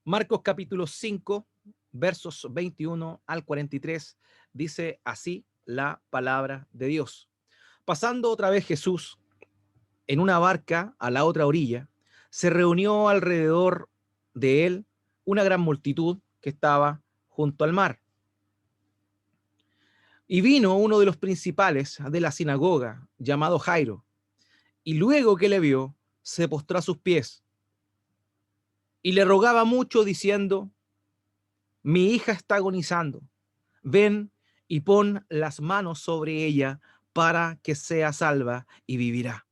Marcos capítulo 5, versos 21 al 43, dice así la palabra de Dios. Pasando otra vez Jesús en una barca a la otra orilla, se reunió alrededor de él una gran multitud que estaba junto al mar. Y vino uno de los principales de la sinagoga, llamado Jairo, y luego que le vio, se postró a sus pies y le rogaba mucho diciendo: mi hija está agonizando, ven y pon las manos sobre ella para que sea salva y vivirá.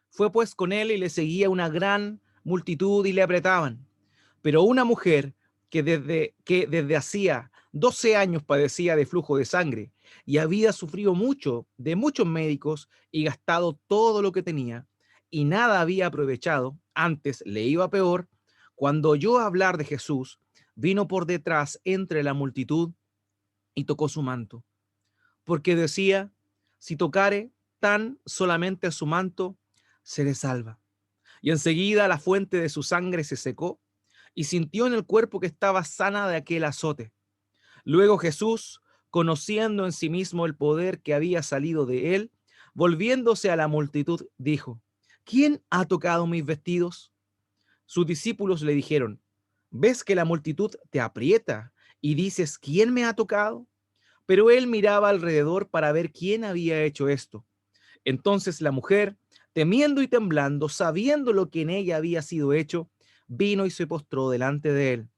Fue pues con él y le seguía una gran multitud y le apretaban. Pero una mujer que desde hacía 12 años padecía de flujo de sangre y había sufrido mucho de muchos médicos y gastado todo lo que tenía y nada había aprovechado, antes le iba peor, cuando oyó hablar de Jesús, vino por detrás entre la multitud y tocó su manto, porque decía: si tocare tan solamente su manto, seré salva. Y enseguida la fuente de su sangre se secó y sintió en el cuerpo que estaba sana de aquel azote. Luego Jesús, conociendo en sí mismo el poder que había salido de él, volviéndose a la multitud, dijo: ¿quién ha tocado mis vestidos? Sus discípulos le dijeron: ¿ves que la multitud te aprieta y dices: ¿quién me ha tocado? Pero él miraba alrededor para ver quién había hecho esto. Entonces la mujer, temiendo y temblando, sabiendo lo que en ella había sido hecho, vino y se postró delante de él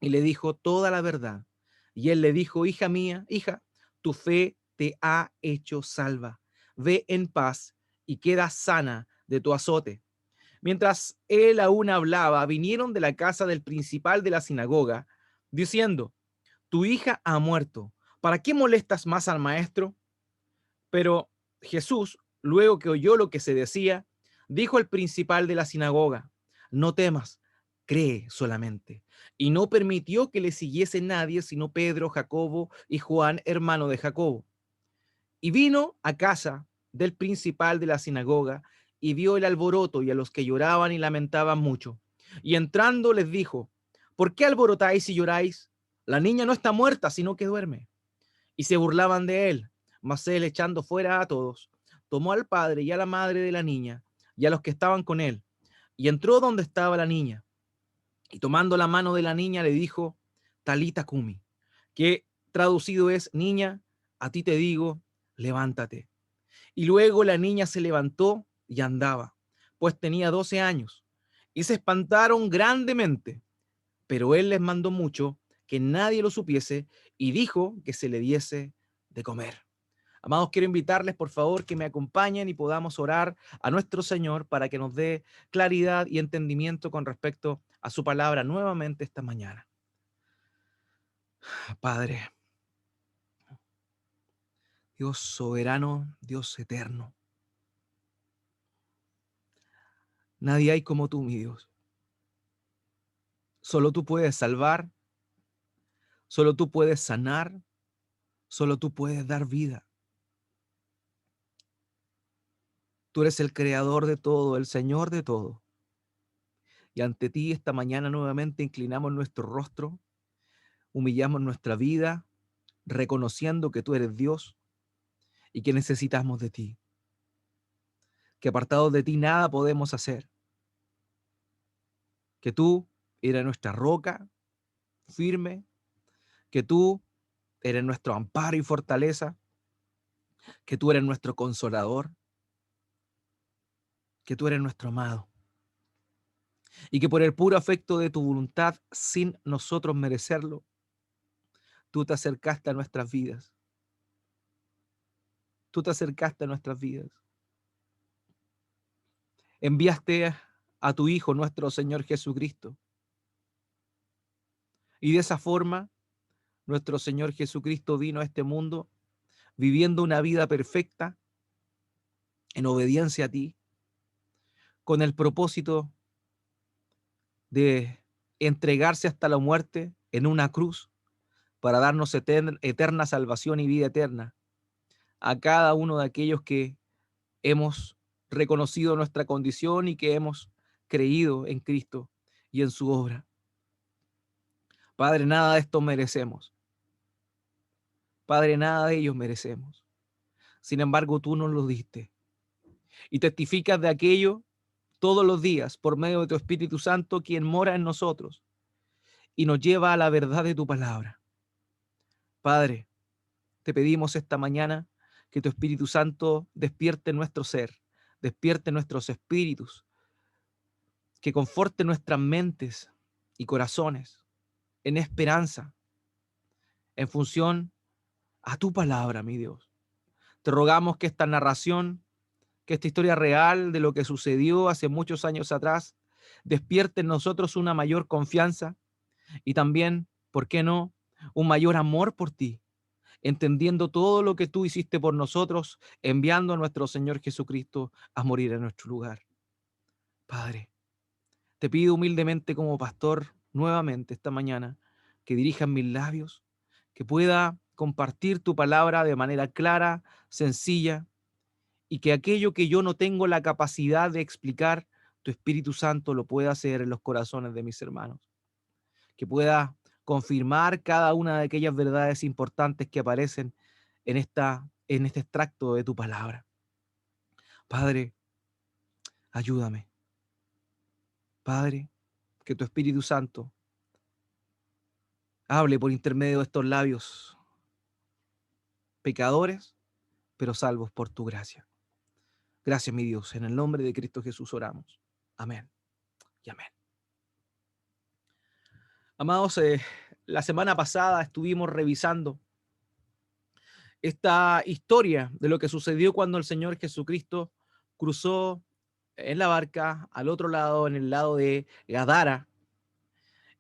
y le dijo toda la verdad. Y él le dijo: hija mía, hija, tu fe te ha hecho salva. Ve en paz y queda sana de tu azote. Mientras él aún hablaba, vinieron de la casa del principal de la sinagoga, diciendo: tu hija ha muerto. ¿Para qué molestas más al maestro? Pero Jesús, luego que oyó lo que se decía, dijo al principal de la sinagoga: no temas, cree solamente. Y no permitió que le siguiese nadie sino Pedro, Jacobo y Juan, hermano de Jacobo. Y vino a casa del principal de la sinagoga y vio el alboroto y a los que lloraban y lamentaban mucho. Y entrando les dijo: ¿por qué alborotáis y lloráis? La niña no está muerta, sino que duerme. Y se burlaban de él. Mas él, echando fuera a todos, tomó al padre y a la madre de la niña y a los que estaban con él, y entró donde estaba la niña. Y tomando la mano de la niña le dijo: Talita cumi, que traducido es: niña, a ti te digo, levántate. Y luego la niña se levantó y andaba, pues tenía 12 años. Y se espantaron grandemente, pero él les mandó mucho que nadie lo supiese y dijo que se le diese de comer. Amados, quiero invitarles, por favor, que me acompañen y podamos orar a nuestro Señor para que nos dé claridad y entendimiento con respecto a su palabra nuevamente esta mañana. Padre, Dios soberano, Dios eterno, nadie hay como tú, mi Dios. Solo tú puedes salvar, solo tú puedes sanar, solo tú puedes dar vida. Tú eres el creador de todo, el Señor de todo. Y ante ti esta mañana nuevamente inclinamos nuestro rostro, humillamos nuestra vida, reconociendo que tú eres Dios y que necesitamos de ti, que apartados de ti nada podemos hacer, que tú eres nuestra roca firme, que tú eres nuestro amparo y fortaleza, que tú eres nuestro consolador, que tú eres nuestro amado, y que por el puro afecto de tu voluntad, sin nosotros merecerlo, tú te acercaste a nuestras vidas. Tú te acercaste a nuestras vidas. Enviaste a tu Hijo, nuestro Señor Jesucristo. Y de esa forma, nuestro Señor Jesucristo vino a este mundo viviendo una vida perfecta en obediencia a ti, con el propósito de entregarse hasta la muerte en una cruz para darnos eterna salvación y vida eterna a cada uno de aquellos que hemos reconocido nuestra condición y que hemos creído en Cristo y en su obra. Padre, nada de esto merecemos. Padre, nada de ellos merecemos. Sin embargo, tú nos lo diste. Y testificas de aquello todos los días por medio de tu Espíritu Santo, quien mora en nosotros y nos lleva a la verdad de tu palabra. Padre, te pedimos esta mañana que tu Espíritu Santo despierte nuestro ser, despierte nuestros espíritus, que conforte nuestras mentes y corazones en esperanza, en función a tu palabra, mi Dios. Te rogamos que esta narración, que esta historia real de lo que sucedió hace muchos años atrás, despierte en nosotros una mayor confianza y también, ¿por qué no?, un mayor amor por ti, entendiendo todo lo que tú hiciste por nosotros, enviando a nuestro Señor Jesucristo a morir en nuestro lugar. Padre, te pido humildemente como pastor nuevamente esta mañana que dirijas mis labios, que pueda compartir tu palabra de manera clara, sencilla, y que aquello que yo no tengo la capacidad de explicar, tu Espíritu Santo lo pueda hacer en los corazones de mis hermanos. Que pueda confirmar cada una de aquellas verdades importantes que aparecen en este extracto de tu palabra. Padre, ayúdame. Padre, que tu Espíritu Santo hable por intermedio de estos labios, pecadores, pero salvos por tu gracia. Gracias, mi Dios. En el nombre de Cristo Jesús oramos. Amén y amén. Amados, la semana pasada estuvimos revisando esta historia de lo que sucedió cuando el Señor Jesucristo cruzó en la barca al otro lado, en el lado de Gadara.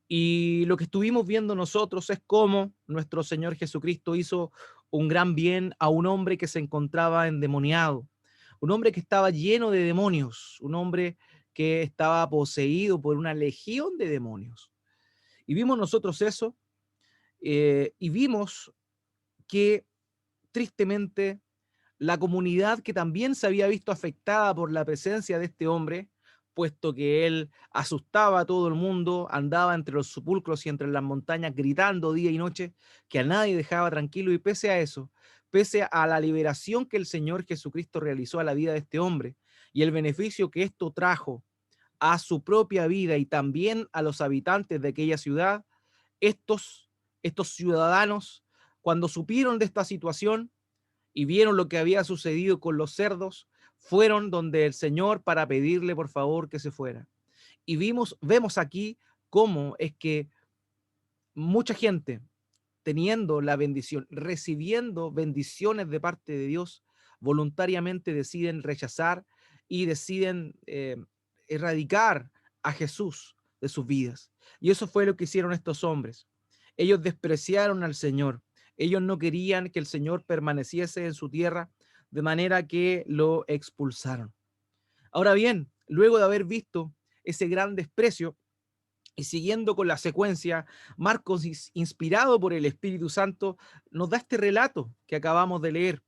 Y lo que estuvimos viendo nosotros es cómo nuestro Señor Jesucristo hizo un gran bien a un hombre que se encontraba endemoniado, un hombre que estaba lleno de demonios, un hombre que estaba poseído por una legión de demonios. Y vimos nosotros eso, y vimos que tristemente la comunidad, que también se había visto afectada por la presencia de este hombre, puesto que él asustaba a todo el mundo, andaba entre los sepulcros y entre las montañas gritando día y noche, que a nadie dejaba tranquilo, y pese a eso, pese a la liberación que el Señor Jesucristo realizó a la vida de este hombre y el beneficio que esto trajo a su propia vida y también a los habitantes de aquella ciudad, estos ciudadanos, cuando supieron de esta situación, y vieron lo que había sucedido con los cerdos, fueron donde el Señor para pedirle por favor que se fuera. Y vemos aquí cómo es que mucha gente, teniendo la bendición, recibiendo bendiciones de parte de Dios, voluntariamente deciden rechazar y deciden erradicar a Jesús de sus vidas. Y eso fue lo que hicieron estos hombres. Ellos despreciaron al Señor. Ellos no querían que el Señor permaneciese en su tierra, de manera que lo expulsaron. Ahora bien, luego de haber visto ese gran desprecio, y siguiendo con la secuencia, Marcos, inspirado por el Espíritu Santo, nos da este relato que acabamos de leer,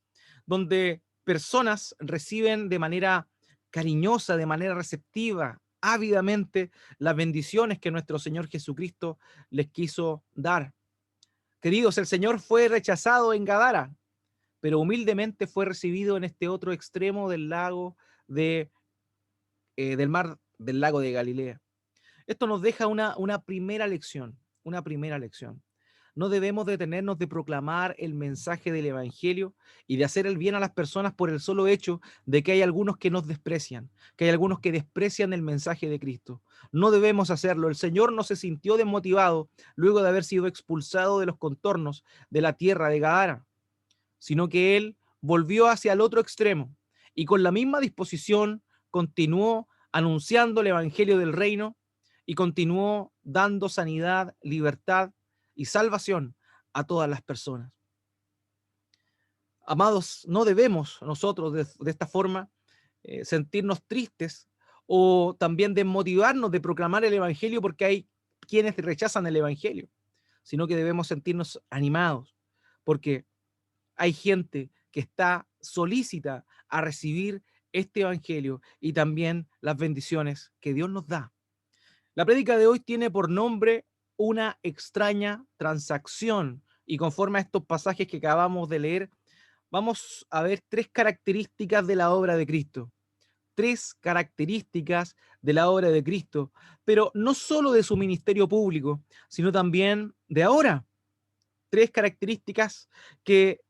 donde personas reciben de manera cariñosa, de manera receptiva, ávidamente, las bendiciones que nuestro Señor Jesucristo les quiso dar. Queridos, el Señor fue rechazado en Gadara, pero humildemente fue recibido en este otro extremo del lago del mar del lago de Galilea. Esto nos deja una primera lección, una primera lección. No debemos detenernos de proclamar el mensaje del Evangelio y de hacer el bien a las personas por el solo hecho de que hay algunos que nos desprecian, que hay algunos que desprecian el mensaje de Cristo. No debemos hacerlo. El Señor no se sintió desmotivado luego de haber sido expulsado de los contornos de la tierra de Gadara, sino que Él volvió hacia el otro extremo y con la misma disposición continuó anunciando el Evangelio del reino y continuó dando sanidad, libertad y salvación a todas las personas. Amados, no debemos nosotros de esta forma sentirnos tristes o también desmotivarnos de proclamar el Evangelio porque hay quienes rechazan el Evangelio, sino que debemos sentirnos animados porque hay gente que está solícita a recibir este Evangelio y también las bendiciones que Dios nos da. La prédica de hoy tiene por nombre una extraña transacción. Y conforme a estos pasajes que acabamos de leer, vamos a ver tres características de la obra de Cristo. Tres características de la obra de Cristo, pero no solo de su ministerio público, sino también de ahora. Tres características que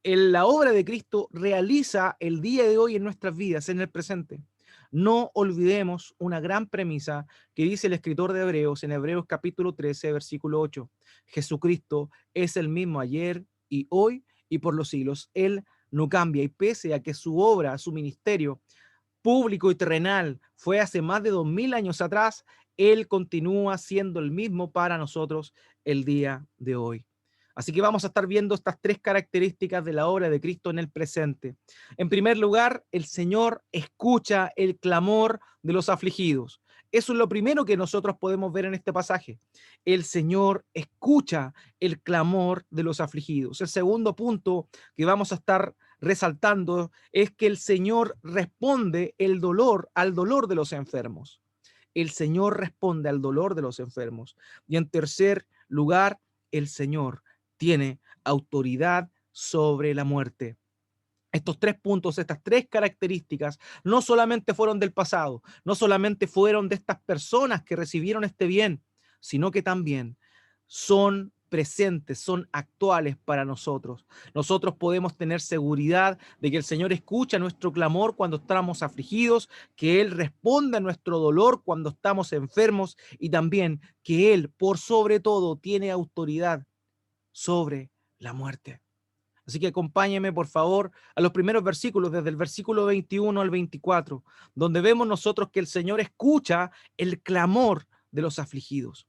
la obra de Cristo realiza el día de hoy en nuestras vidas, en el presente. No olvidemos una gran premisa que dice el escritor de Hebreos en Hebreos capítulo 13, versículo 8. Jesucristo es el mismo ayer y hoy y por los siglos. Él no cambia y pese a que su obra, su ministerio público y terrenal fue hace más de 2000 años atrás, Él continúa siendo el mismo para nosotros el día de hoy. Así que vamos a estar viendo estas tres características de la obra de Cristo en el presente. En primer lugar, el Señor escucha el clamor de los afligidos. Eso es lo primero que nosotros podemos ver en este pasaje. El Señor escucha el clamor de los afligidos. El segundo punto que vamos a estar resaltando es que el Señor responde al dolor de los enfermos. El Señor responde al dolor de los enfermos. Y en tercer lugar, el Señor tiene autoridad sobre la muerte. Estos tres puntos, estas tres características, no solamente fueron del pasado, no solamente fueron de estas personas que recibieron este bien, sino que también son presentes, son actuales para nosotros. Nosotros podemos tener seguridad de que el Señor escucha nuestro clamor cuando estamos afligidos, que Él responde a nuestro dolor cuando estamos enfermos y también que Él, por sobre todo, tiene autoridad sobre la muerte. Así que acompáñeme, por favor, a los primeros versículos, desde el versículo 21 al 24, donde vemos nosotros que el Señor escucha el clamor de los afligidos.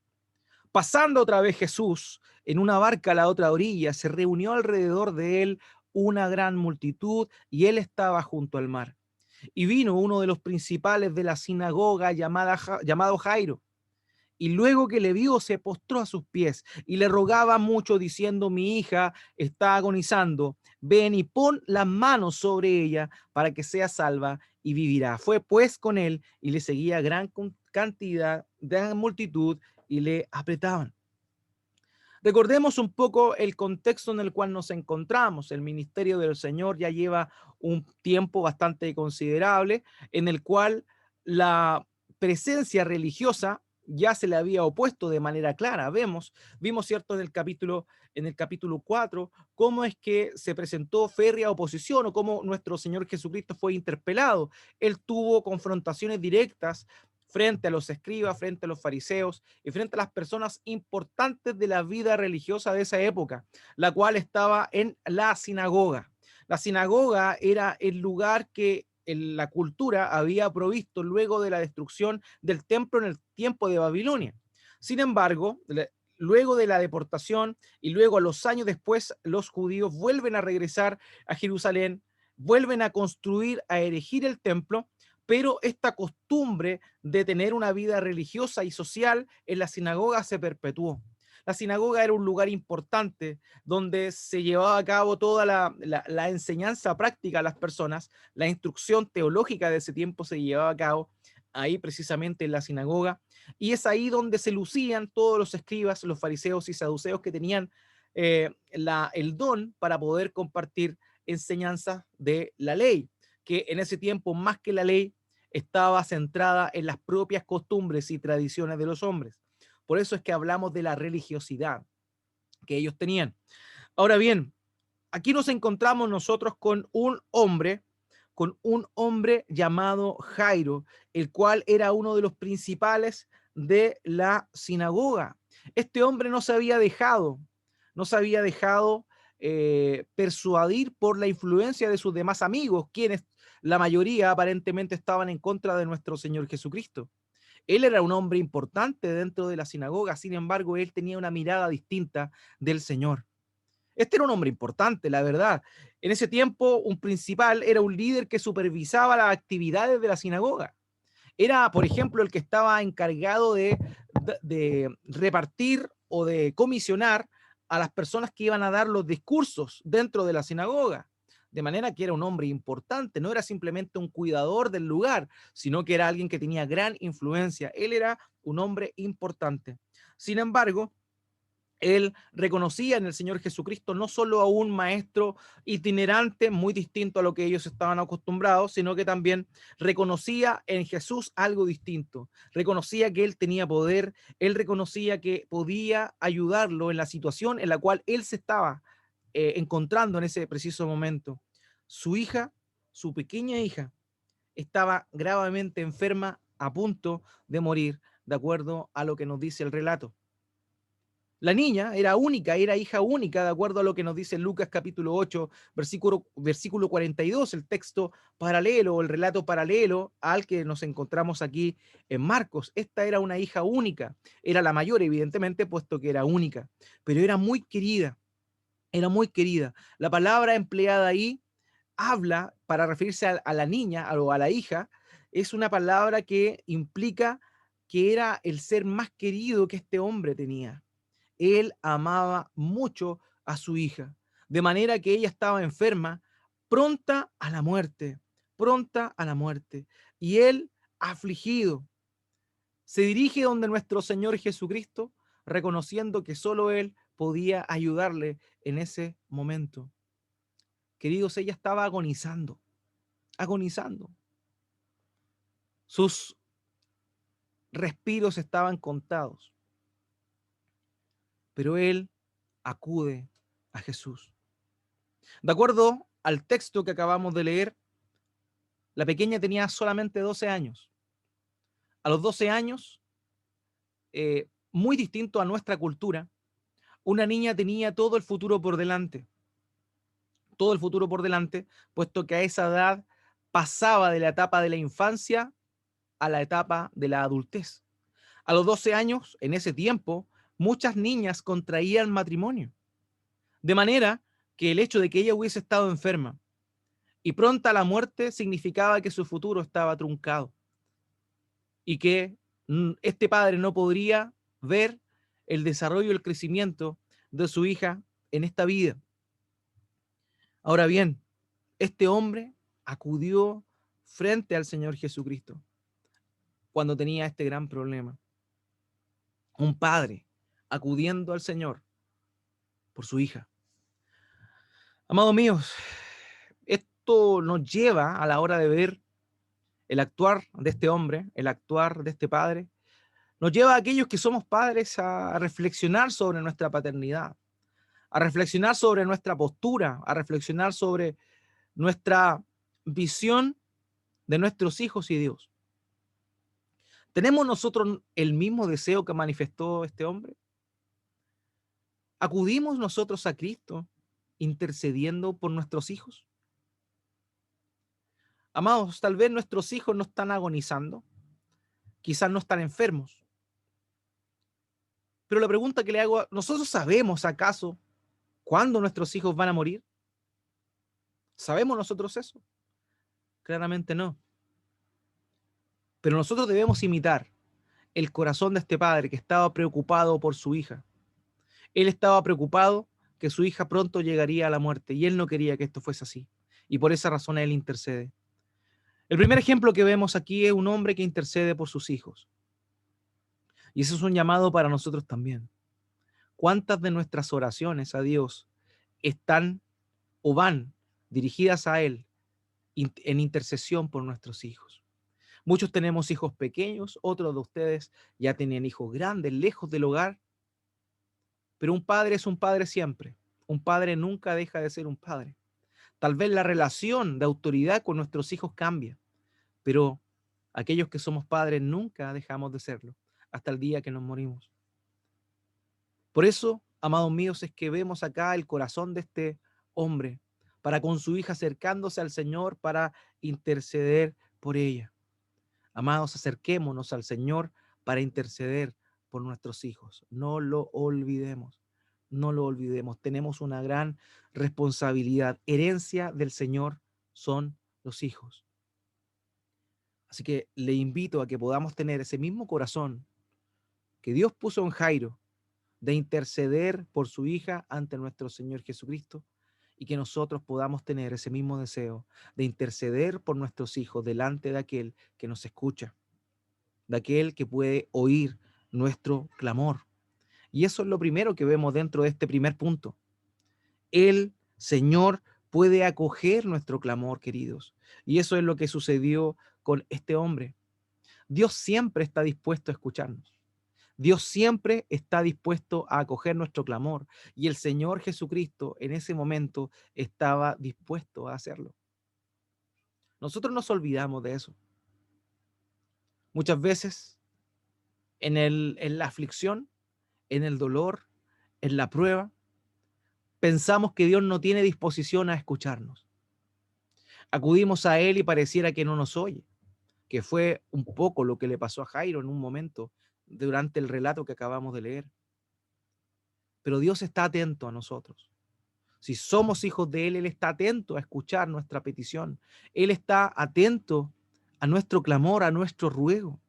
Pasando otra vez Jesús en una barca a la otra orilla, se reunió alrededor de él una gran multitud y él estaba junto al mar. Y vino uno de los principales de la sinagoga llamado Jairo, y luego que le vio, se postró a sus pies y le rogaba mucho, diciendo: mi hija está agonizando, ven y pon las manos sobre ella para que sea salva y vivirá. Fue pues con él y le seguía gran cantidad, gran multitud, y le apretaban. Recordemos un poco el contexto en el cual nos encontramos. El ministerio del Señor ya lleva un tiempo bastante considerable en el cual la presencia religiosa ya se le había opuesto de manera clara. Vimos cierto en el capítulo 4 cómo es que se presentó férrea oposición o cómo nuestro Señor Jesucristo fue interpelado. Él tuvo confrontaciones directas frente a los escribas, frente a los fariseos y frente a las personas importantes de la vida religiosa de esa época, la cual estaba en la sinagoga. La sinagoga era el lugar que en la cultura había provisto luego de la destrucción del templo en el tiempo de Babilonia. Sin embargo, luego de la deportación y luego a los años después, los judíos vuelven a regresar a Jerusalén, vuelven a construir, a erigir el templo, pero esta costumbre de tener una vida religiosa y social en la sinagoga se perpetuó. La sinagoga era un lugar importante donde se llevaba a cabo toda la enseñanza práctica a las personas, la instrucción teológica de ese tiempo se llevaba a cabo ahí precisamente en la sinagoga, y es ahí donde se lucían todos los escribas, los fariseos y saduceos que tenían el don para poder compartir enseñanzas de la ley, que en ese tiempo más que la ley estaba centrada en las propias costumbres y tradiciones de los hombres. Por eso es que hablamos de la religiosidad que ellos tenían. Ahora bien, aquí nos encontramos nosotros con un hombre llamado Jairo, el cual era uno de los principales de la sinagoga. Este hombre no se había dejado persuadir por la influencia de sus demás amigos, quienes la mayoría aparentemente estaban en contra de nuestro Señor Jesucristo. Él era un hombre importante dentro de la sinagoga, sin embargo, él tenía una mirada distinta del Señor. Este era un hombre importante, la verdad. En ese tiempo, un principal era un líder que supervisaba las actividades de la sinagoga. Era, por ejemplo, el que estaba encargado de repartir o de comisionar a las personas que iban a dar los discursos dentro de la sinagoga. De manera que era un hombre importante, no era simplemente un cuidador del lugar, sino que era alguien que tenía gran influencia. Él era un hombre importante. Sin embargo, él reconocía en el Señor Jesucristo no solo a un maestro itinerante muy distinto a lo que ellos estaban acostumbrados, sino que también reconocía en Jesús algo distinto. Reconocía que él tenía poder, él reconocía que podía ayudarlo en la situación en la cual él se estaba encontrando en ese preciso momento. Su hija, su pequeña hija, estaba gravemente enferma, a punto de morir, de acuerdo a lo que nos dice el relato. La niña era única, era hija única, de acuerdo a lo que nos dice Lucas capítulo 8, versículo 42, el texto paralelo, el relato paralelo al que nos encontramos aquí en Marcos. Esta era una hija única, era la mayor, evidentemente, puesto que era única, pero era muy querida, era muy querida. La palabra empleada ahí habla para referirse a la niña o a la hija, es una palabra que implica que era el ser más querido que este hombre tenía. Él amaba mucho a su hija, de manera que ella estaba enferma, pronta a la muerte, pronta a la muerte. Y él, afligido, se dirige donde nuestro Señor Jesucristo, reconociendo que solo él podía ayudarle en ese momento. Queridos, ella estaba agonizando, agonizando. Sus respiros estaban contados, pero él acude a Jesús. De acuerdo al texto que acabamos de leer, la pequeña tenía solamente 12 años. A los 12 años, muy distinto a nuestra cultura, una niña tenía todo el futuro por delante. Todo el futuro por delante, puesto que a esa edad pasaba de la etapa de la infancia a la etapa de la adultez. A los 12 años, en ese tiempo, muchas niñas contraían matrimonio. De manera que el hecho de que ella hubiese estado enferma y pronta a la muerte significaba que su futuro estaba truncado y que este padre no podría ver el desarrollo y el crecimiento de su hija en esta vida. Ahora bien, este hombre acudió frente al Señor Jesucristo cuando tenía este gran problema. Un padre acudiendo al Señor por su hija. Amados míos, esto nos lleva a la hora de ver el actuar de este hombre, el actuar de este padre, nos lleva a aquellos que somos padres a reflexionar sobre nuestra paternidad, a reflexionar sobre nuestra postura, a reflexionar sobre nuestra visión de nuestros hijos y Dios. ¿Tenemos nosotros el mismo deseo que manifestó este hombre? ¿Acudimos nosotros a Cristo intercediendo por nuestros hijos? Amados, tal vez nuestros hijos no están agonizando, quizás no están enfermos, pero la pregunta que le hago, ¿nosotros sabemos acaso cuándo nuestros hijos van a morir? ¿Sabemos nosotros eso? Claramente no. Pero nosotros debemos imitar el corazón de este padre que estaba preocupado por su hija. Él estaba preocupado que su hija pronto llegaría a la muerte y él no quería que esto fuese así. Y por esa razón él intercede. El primer ejemplo que vemos aquí es un hombre que intercede por sus hijos. Y eso es un llamado para nosotros también. ¿Cuántas de nuestras oraciones a Dios están o van dirigidas a Él en intercesión por nuestros hijos? Muchos tenemos hijos pequeños, otros de ustedes ya tenían hijos grandes, lejos del hogar, pero un padre es un padre siempre. Un padre nunca deja de ser un padre. Tal vez la relación de autoridad con nuestros hijos cambia, pero aquellos que somos padres nunca dejamos de serlo hasta el día que nos morimos. Por eso, amados míos, es que vemos acá el corazón de este hombre para con su hija acercándose al Señor para interceder por ella. Amados, acerquémonos al Señor para interceder por nuestros hijos. No lo olvidemos, no lo olvidemos. Tenemos una gran responsabilidad. Herencia del Señor son los hijos. Así que le invito a que podamos tener ese mismo corazón que Dios puso en Jairo, de interceder por su hija ante nuestro Señor Jesucristo, y que nosotros podamos tener ese mismo deseo de interceder por nuestros hijos delante de aquel que nos escucha, de aquel que puede oír nuestro clamor. Y eso es lo primero que vemos dentro de este primer punto. El Señor puede acoger nuestro clamor, queridos. Y eso es lo que sucedió con este hombre. Dios siempre está dispuesto a escucharnos. Dios siempre está dispuesto a acoger nuestro clamor. Y el Señor Jesucristo en ese momento estaba dispuesto a hacerlo. Nosotros nos olvidamos de eso. Muchas veces en la aflicción, en el dolor, en la prueba, pensamos que Dios no tiene disposición a escucharnos. Acudimos a Él y pareciera que no nos oye, que fue un poco lo que le pasó a Jairo en un momento durante el relato que acabamos de leer. Pero Dios está atento a nosotros. Si somos hijos de Él, Él está atento a escuchar nuestra petición. Él está atento a nuestro clamor, a nuestro ruego.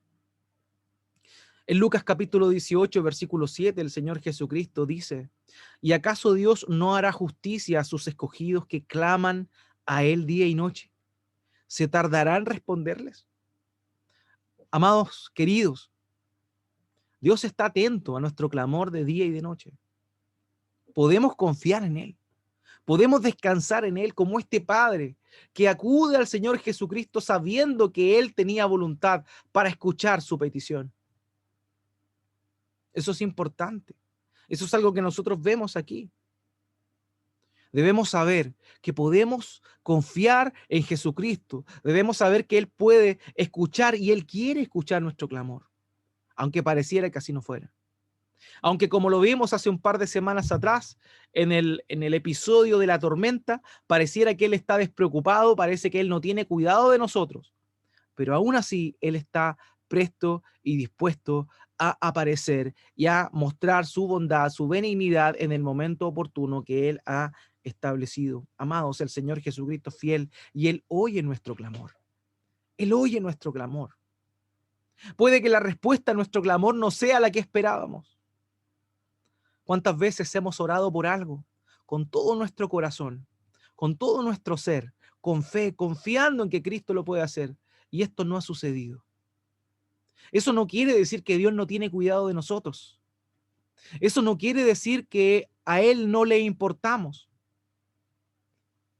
En Lucas capítulo 18, versículo 7, el Señor Jesucristo dice: ¿y acaso Dios no hará justicia a sus escogidos que claman a Él día y noche? ¿Se tardará en responderles? Amados queridos, Dios está atento a nuestro clamor de día y de noche. Podemos confiar en Él. Podemos descansar en Él como este Padre que acude al Señor Jesucristo sabiendo que Él tenía voluntad para escuchar su petición. Eso es importante. Eso es algo que nosotros vemos aquí. Debemos saber que podemos confiar en Jesucristo. Debemos saber que Él puede escuchar y Él quiere escuchar nuestro clamor, aunque pareciera que así no fuera. Aunque como lo vimos hace un par de semanas atrás, en el episodio de la tormenta, pareciera que Él está despreocupado, parece que Él no tiene cuidado de nosotros, pero aún así Él está presto y dispuesto a aparecer y a mostrar su bondad, su benignidad en el momento oportuno que Él ha establecido. Amados, el Señor Jesucristo es fiel y Él oye nuestro clamor. Él oye nuestro clamor. Puede que la respuesta a nuestro clamor no sea la que esperábamos. ¿Cuántas veces hemos orado por algo con todo nuestro corazón, con todo nuestro ser, con fe, confiando en que Cristo lo puede hacer, y esto no ha sucedido? Eso no quiere decir que Dios no tiene cuidado de nosotros. Eso no quiere decir que a Él no le importamos.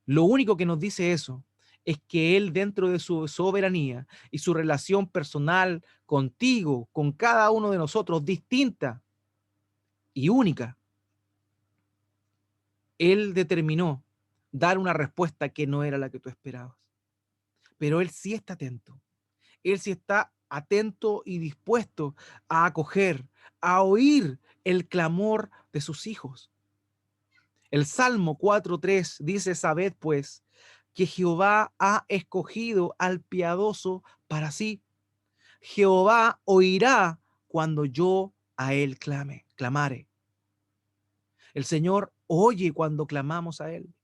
Lo único que nos dice eso es que Él, dentro de su soberanía y su relación personal contigo, con cada uno de nosotros, distinta y única, Él determinó dar una respuesta que no era la que tú esperabas. Pero Él sí está atento. Él sí está atento y dispuesto a acoger, a oír el clamor de sus hijos. El Salmo 4:3 dice: sabed pues que Jehová ha escogido al piadoso para sí. Jehová oirá cuando yo a él clamare. El Señor oye cuando clamamos a Él.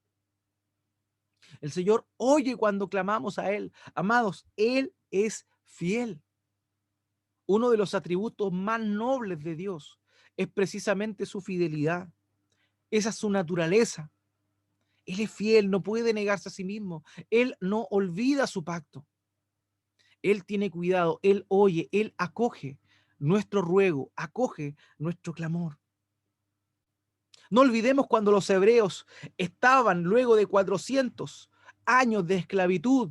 El Señor oye cuando clamamos a Él. Amados, Él es fiel. Uno de los atributos más nobles de Dios es precisamente su fidelidad. Esa es su naturaleza. Él es fiel, no puede negarse a sí mismo. Él no olvida su pacto. Él tiene cuidado, Él oye, Él acoge nuestro ruego, acoge nuestro clamor. No olvidemos cuando los hebreos estaban luego de 400 años de esclavitud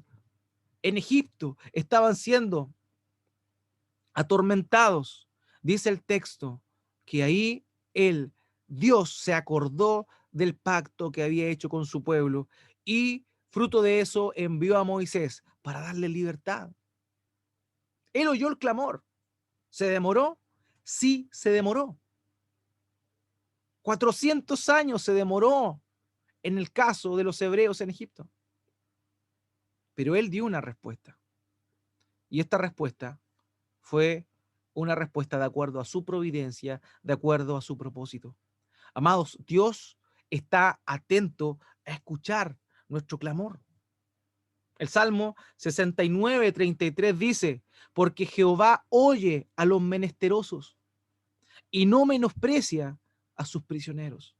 en Egipto, estaban siendo atormentados. Dice el texto que ahí Dios se acordó del pacto que había hecho con su pueblo y fruto de eso envió a Moisés para darle libertad. Él oyó el clamor. ¿Se demoró? Sí, se demoró. 400 años se demoró en el caso de los hebreos en Egipto. Pero él dio una respuesta. Y esta respuesta fue una respuesta de acuerdo a su providencia, de acuerdo a su propósito. Amados, Dios está atento a escuchar nuestro clamor. El Salmo 69:33 dice: porque Jehová oye a los menesterosos y no menosprecia a sus prisioneros.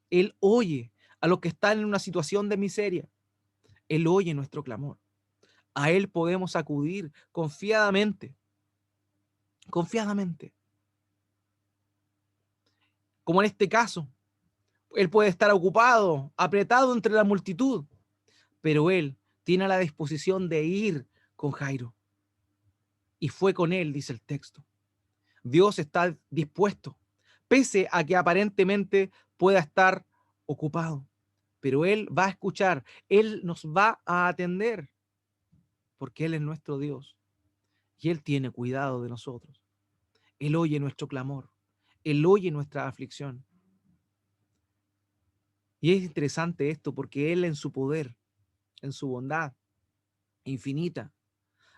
Él oye a los que están en una situación de miseria. Él oye nuestro clamor. A Él podemos acudir confiadamente, confiadamente. Como en este caso, Él puede estar ocupado, apretado entre la multitud, pero Él tiene la disposición de ir con Jairo. Y fue con él, dice el texto. Dios está dispuesto, pese a que aparentemente pueda estar ocupado, pero Él va a escuchar, Él nos va a atender, porque Él es nuestro Dios y Él tiene cuidado de nosotros. Él oye nuestro clamor, Él oye nuestra aflicción. Y es interesante esto porque Él en su poder, en su bondad infinita,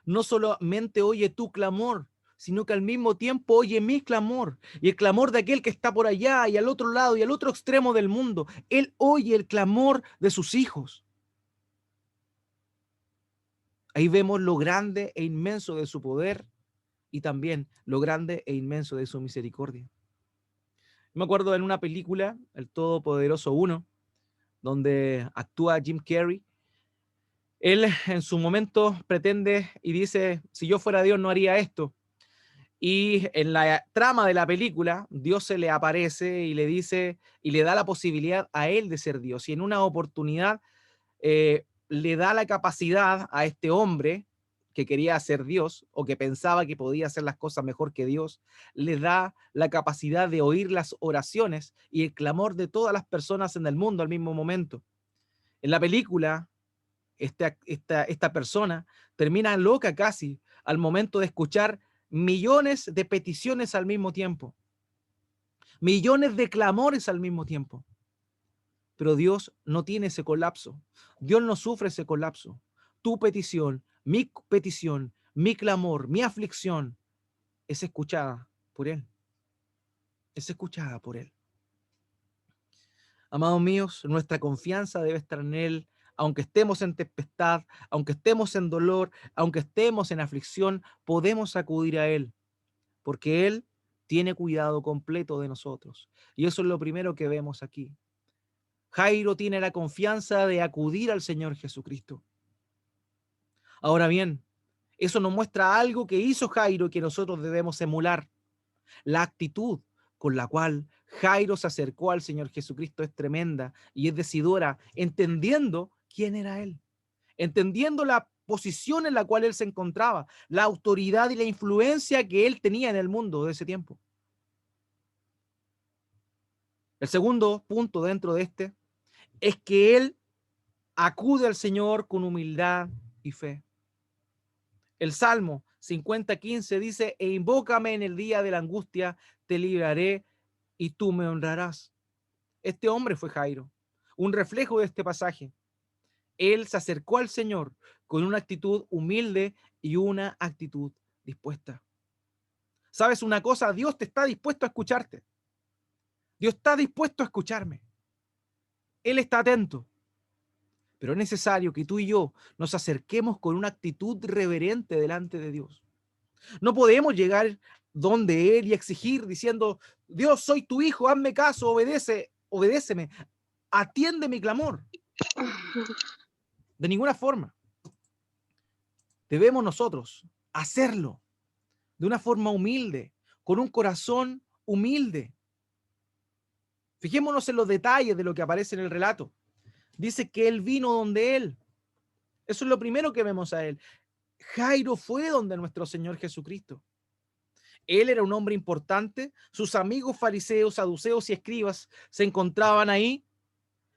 no solamente oye tu clamor, sino que al mismo tiempo oye mi clamor y el clamor de aquel que está por allá y al otro lado y al otro extremo del mundo. Él oye el clamor de sus hijos. Ahí vemos lo grande e inmenso de su poder y también lo grande e inmenso de su misericordia. Me acuerdo en una película, El Todopoderoso 1, donde actúa Jim Carrey. Él en su momento pretende y dice, si yo fuera Dios no haría esto. Y en la trama de la película, Dios se le aparece y le dice y le da la posibilidad a él de ser Dios. Y en una oportunidad le da la capacidad a este hombre que quería ser Dios o que pensaba que podía hacer las cosas mejor que Dios, le da la capacidad de oír las oraciones y el clamor de todas las personas en el mundo al mismo momento. En la película, esta persona termina loca casi al momento de escuchar millones de peticiones al mismo tiempo, millones de clamores al mismo tiempo. Pero Dios no tiene ese colapso. Dios no sufre ese colapso. Tu petición, mi clamor, mi aflicción es escuchada por Él. Es escuchada por Él. Amados míos, nuestra confianza debe estar en Él, aunque estemos en tempestad, aunque estemos en dolor, aunque estemos en aflicción, podemos acudir a Él, porque Él tiene cuidado completo de nosotros. Y eso es lo primero que vemos aquí. Jairo tiene la confianza de acudir al Señor Jesucristo. Ahora bien, eso nos muestra algo que hizo Jairo que nosotros debemos emular. La actitud con la cual Jairo se acercó al Señor Jesucristo es tremenda y es decidora, entendiendo quién era Él, entendiendo la posición en la cual Él se encontraba, la autoridad y la influencia que Él tenía en el mundo de ese tiempo. El segundo punto dentro de este es que Él acude al Señor con humildad y fe. El Salmo 50:15 dice, e invócame en el día de la angustia, te libraré y tú me honrarás. Este hombre fue Jairo, un reflejo de este pasaje. Él se acercó al Señor con una actitud humilde y una actitud dispuesta. ¿Sabes una cosa? Dios te está dispuesto a escucharte. Dios está dispuesto a escucharme. Él está atento. Pero es necesario que tú y yo nos acerquemos con una actitud reverente delante de Dios. No podemos llegar donde Él y exigir diciendo, Dios, soy tu hijo, hazme caso, obedéceme, atiende mi clamor. De ninguna forma. Debemos nosotros hacerlo de una forma humilde, con un corazón humilde. Fijémonos en los detalles de lo que aparece en el relato. Dice que Él vino donde Él. Eso es lo primero que vemos a Él. Jairo fue donde nuestro Señor Jesucristo. Él era un hombre importante, sus amigos fariseos, saduceos y escribas se encontraban ahí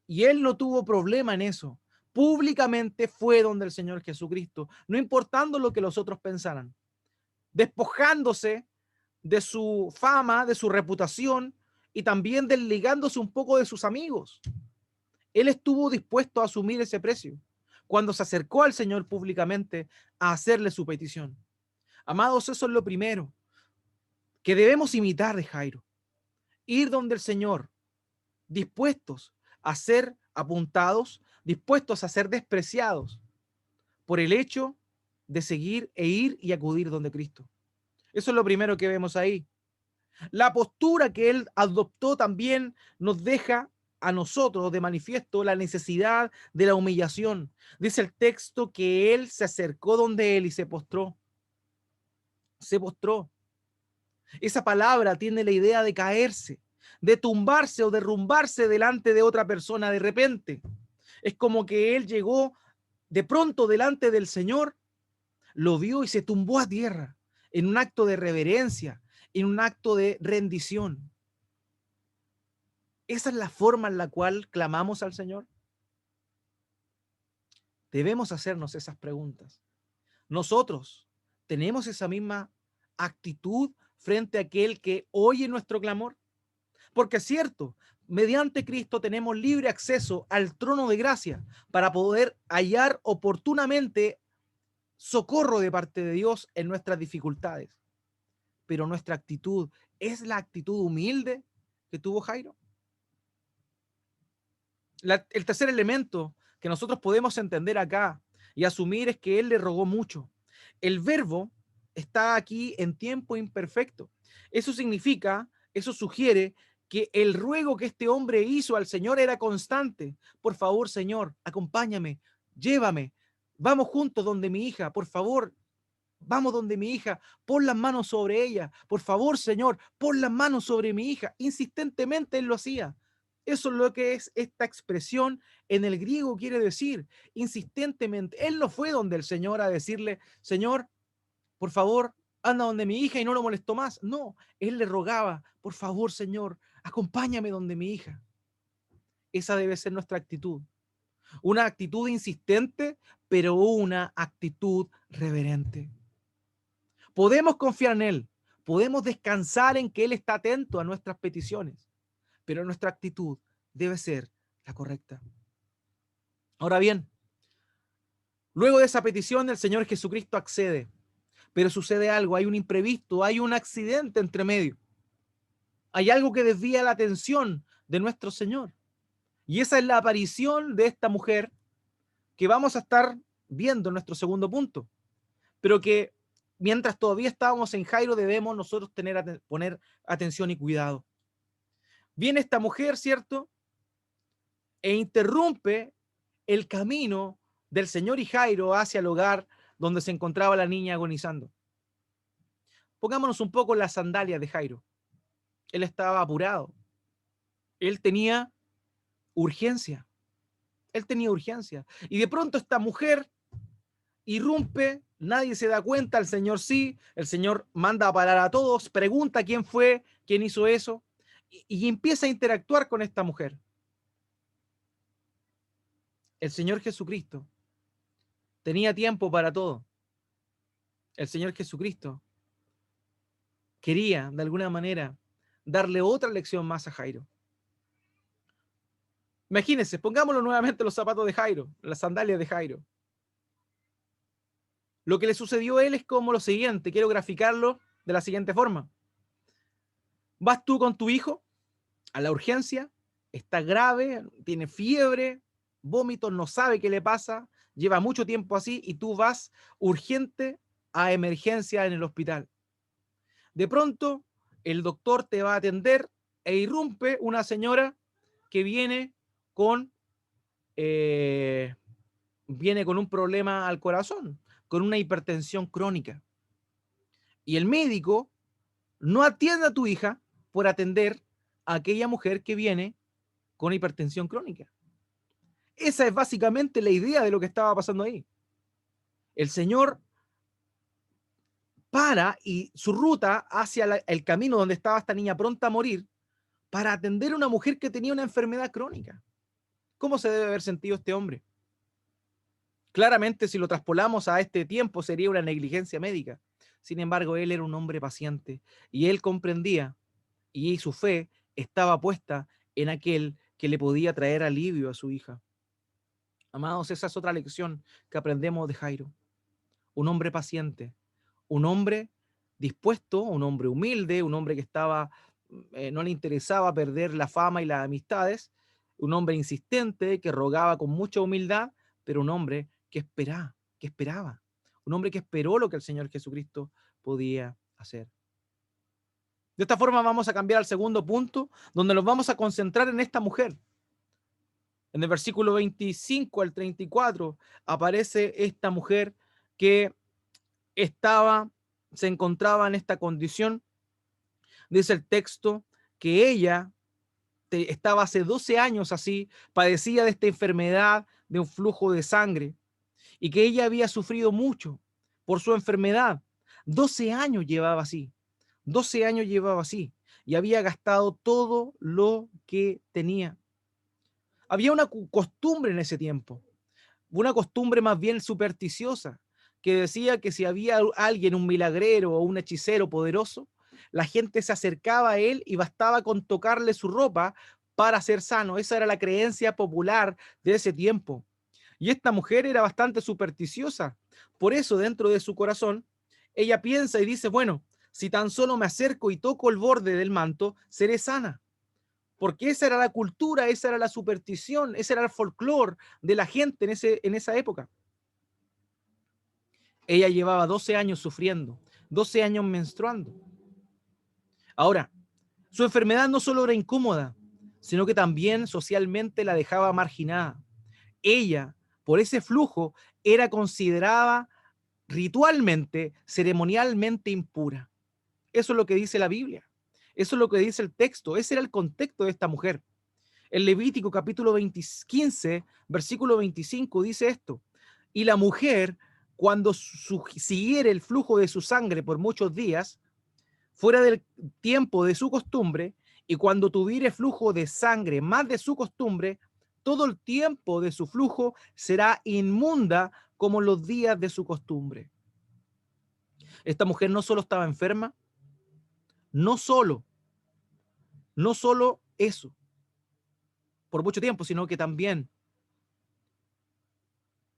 y él no tuvo problema en eso. Públicamente fue donde el Señor Jesucristo, no importando lo que los otros pensaran, despojándose de su fama, de su reputación y también desligándose un poco de sus amigos. Él estuvo dispuesto a asumir ese precio cuando se acercó al Señor públicamente a hacerle su petición. Amados, eso es lo primero que debemos imitar de Jairo. Ir donde el Señor, dispuestos a ser apuntados, dispuestos a ser despreciados por el hecho de seguir e ir y acudir donde Cristo. Eso es lo primero que vemos ahí. La postura que él adoptó también nos deja a nosotros de manifiesto la necesidad de la humillación. Dice el texto que él se acercó donde él y se postró. Se postró. Esa palabra tiene la idea de caerse, de tumbarse o derrumbarse delante de otra persona de repente. Es como que él llegó de pronto delante del Señor, lo vio y se tumbó a tierra en un acto de reverencia, en un acto de rendición. ¿Esa es la forma en la cual clamamos al Señor? Debemos hacernos esas preguntas. Nosotros tenemos esa misma actitud frente a aquel que oye nuestro clamor. Porque es cierto, mediante Cristo tenemos libre acceso al trono de gracia para poder hallar oportunamente socorro de parte de Dios en nuestras dificultades. Pero nuestra actitud es la actitud humilde que tuvo Jairo. El tercer elemento que nosotros podemos entender acá y asumir es que él le rogó mucho. El verbo está aquí en tiempo imperfecto. Eso significa, eso sugiere que el ruego que este hombre hizo al Señor era constante. Por favor, Señor, acompáñame, llévame, vamos juntos donde mi hija, por favor, vamos donde mi hija, pon las manos sobre ella, por favor, Señor, pon las manos sobre mi hija. Insistentemente él lo hacía. Eso es lo que es esta expresión en el griego, quiere decir insistentemente. Él no fue donde el Señor a decirle, Señor, por favor, anda donde mi hija y no lo molestó más. No, él le rogaba, por favor, Señor, acompáñame donde mi hija. Esa debe ser nuestra actitud. Una actitud insistente, pero una actitud reverente. Podemos confiar en Él, podemos descansar en que Él está atento a nuestras peticiones, pero nuestra actitud debe ser la correcta. Ahora bien, luego de esa petición, el Señor Jesucristo accede, pero sucede algo, hay un imprevisto, hay un accidente entre medio. Hay algo que desvía la atención de nuestro Señor. Y esa es la aparición de esta mujer que vamos a estar viendo en nuestro segundo punto, pero que mientras todavía estábamos en Jairo debemos nosotros poner atención y cuidado. Viene esta mujer, ¿cierto? E interrumpe el camino del Señor y Jairo hacia el hogar donde se encontraba la niña agonizando. Pongámonos un poco en las sandalias de Jairo. Él estaba apurado. Él tenía urgencia. Él tenía urgencia. Y de pronto esta mujer irrumpe, nadie se da cuenta, el Señor sí, el Señor manda a parar a todos, pregunta quién fue, quién hizo eso, y empieza a interactuar con esta mujer. El Señor Jesucristo tenía tiempo para todo. El Señor Jesucristo quería, de alguna manera, darle otra lección más a Jairo. Imagínense, pongámoslo nuevamente en los zapatos de Jairo, las sandalias de Jairo. Lo que le sucedió a él es como lo siguiente, quiero graficarlo de la siguiente forma. Vas tú con tu hijo a la urgencia, está grave, tiene fiebre, vómitos, no sabe qué le pasa, lleva mucho tiempo así y tú vas urgente a emergencia en el hospital. De pronto, el doctor te va a atender e irrumpe una señora que viene con un problema al corazón, con una hipertensión crónica. Y el médico no atiende a tu hija por atender a aquella mujer que viene con hipertensión crónica. Esa es básicamente la idea de lo que estaba pasando ahí. El Señor para y su ruta hacia el camino donde estaba esta niña pronta a morir para atender a una mujer que tenía una enfermedad crónica. ¿Cómo se debe haber sentido este hombre? Claramente, si lo traspolamos a este tiempo, sería una negligencia médica. Sin embargo, él era un hombre paciente y él comprendía y su fe estaba puesta en aquel que le podía traer alivio a su hija. Amados, esa es otra lección que aprendemos de Jairo. Un hombre paciente, un hombre dispuesto, un hombre humilde, un hombre que estaba, no le interesaba perder la fama y las amistades, un hombre insistente que rogaba con mucha humildad, pero un hombre que esperaba, un hombre que esperó lo que el Señor Jesucristo podía hacer. De esta forma vamos a cambiar al segundo punto, donde nos vamos a concentrar en esta mujer. En el versículo 25 al 34 aparece esta mujer que estaba, se encontraba en esta condición. Dice el texto que ella estaba hace 12 años así, padecía de esta enfermedad de un flujo de sangre y que ella había sufrido mucho por su enfermedad. 12 años llevaba así, 12 años llevaba así y había gastado todo lo que tenía. Había una costumbre en ese tiempo, una costumbre más bien supersticiosa, que decía que si había alguien, un milagrero o un hechicero poderoso, la gente se acercaba a él y bastaba con tocarle su ropa para ser sano. Esa era la creencia popular de ese tiempo. Y esta mujer era bastante supersticiosa. Por eso, dentro de su corazón, ella piensa y dice, bueno, si tan solo me acerco y toco el borde del manto, seré sana. Porque esa era la cultura, esa era la superstición, ese era el folclore de la gente en esa época. Ella llevaba 12 años sufriendo, 12 años menstruando. Ahora, su enfermedad no solo era incómoda, sino que también socialmente la dejaba marginada. Ella, por ese flujo, era considerada ritualmente, ceremonialmente impura. Eso es lo que dice la Biblia. Eso es lo que dice el texto. Ese era el contexto de esta mujer. El Levítico capítulo 15, versículo 25 dice esto. Y la mujer, cuando siguiere el flujo de su sangre por muchos días, fuera del tiempo de su costumbre, y cuando tuviere flujo de sangre más de su costumbre, todo el tiempo de su flujo será inmunda como los días de su costumbre. Esta mujer no solo estaba enferma, no solo, no solo eso, por mucho tiempo, sino que también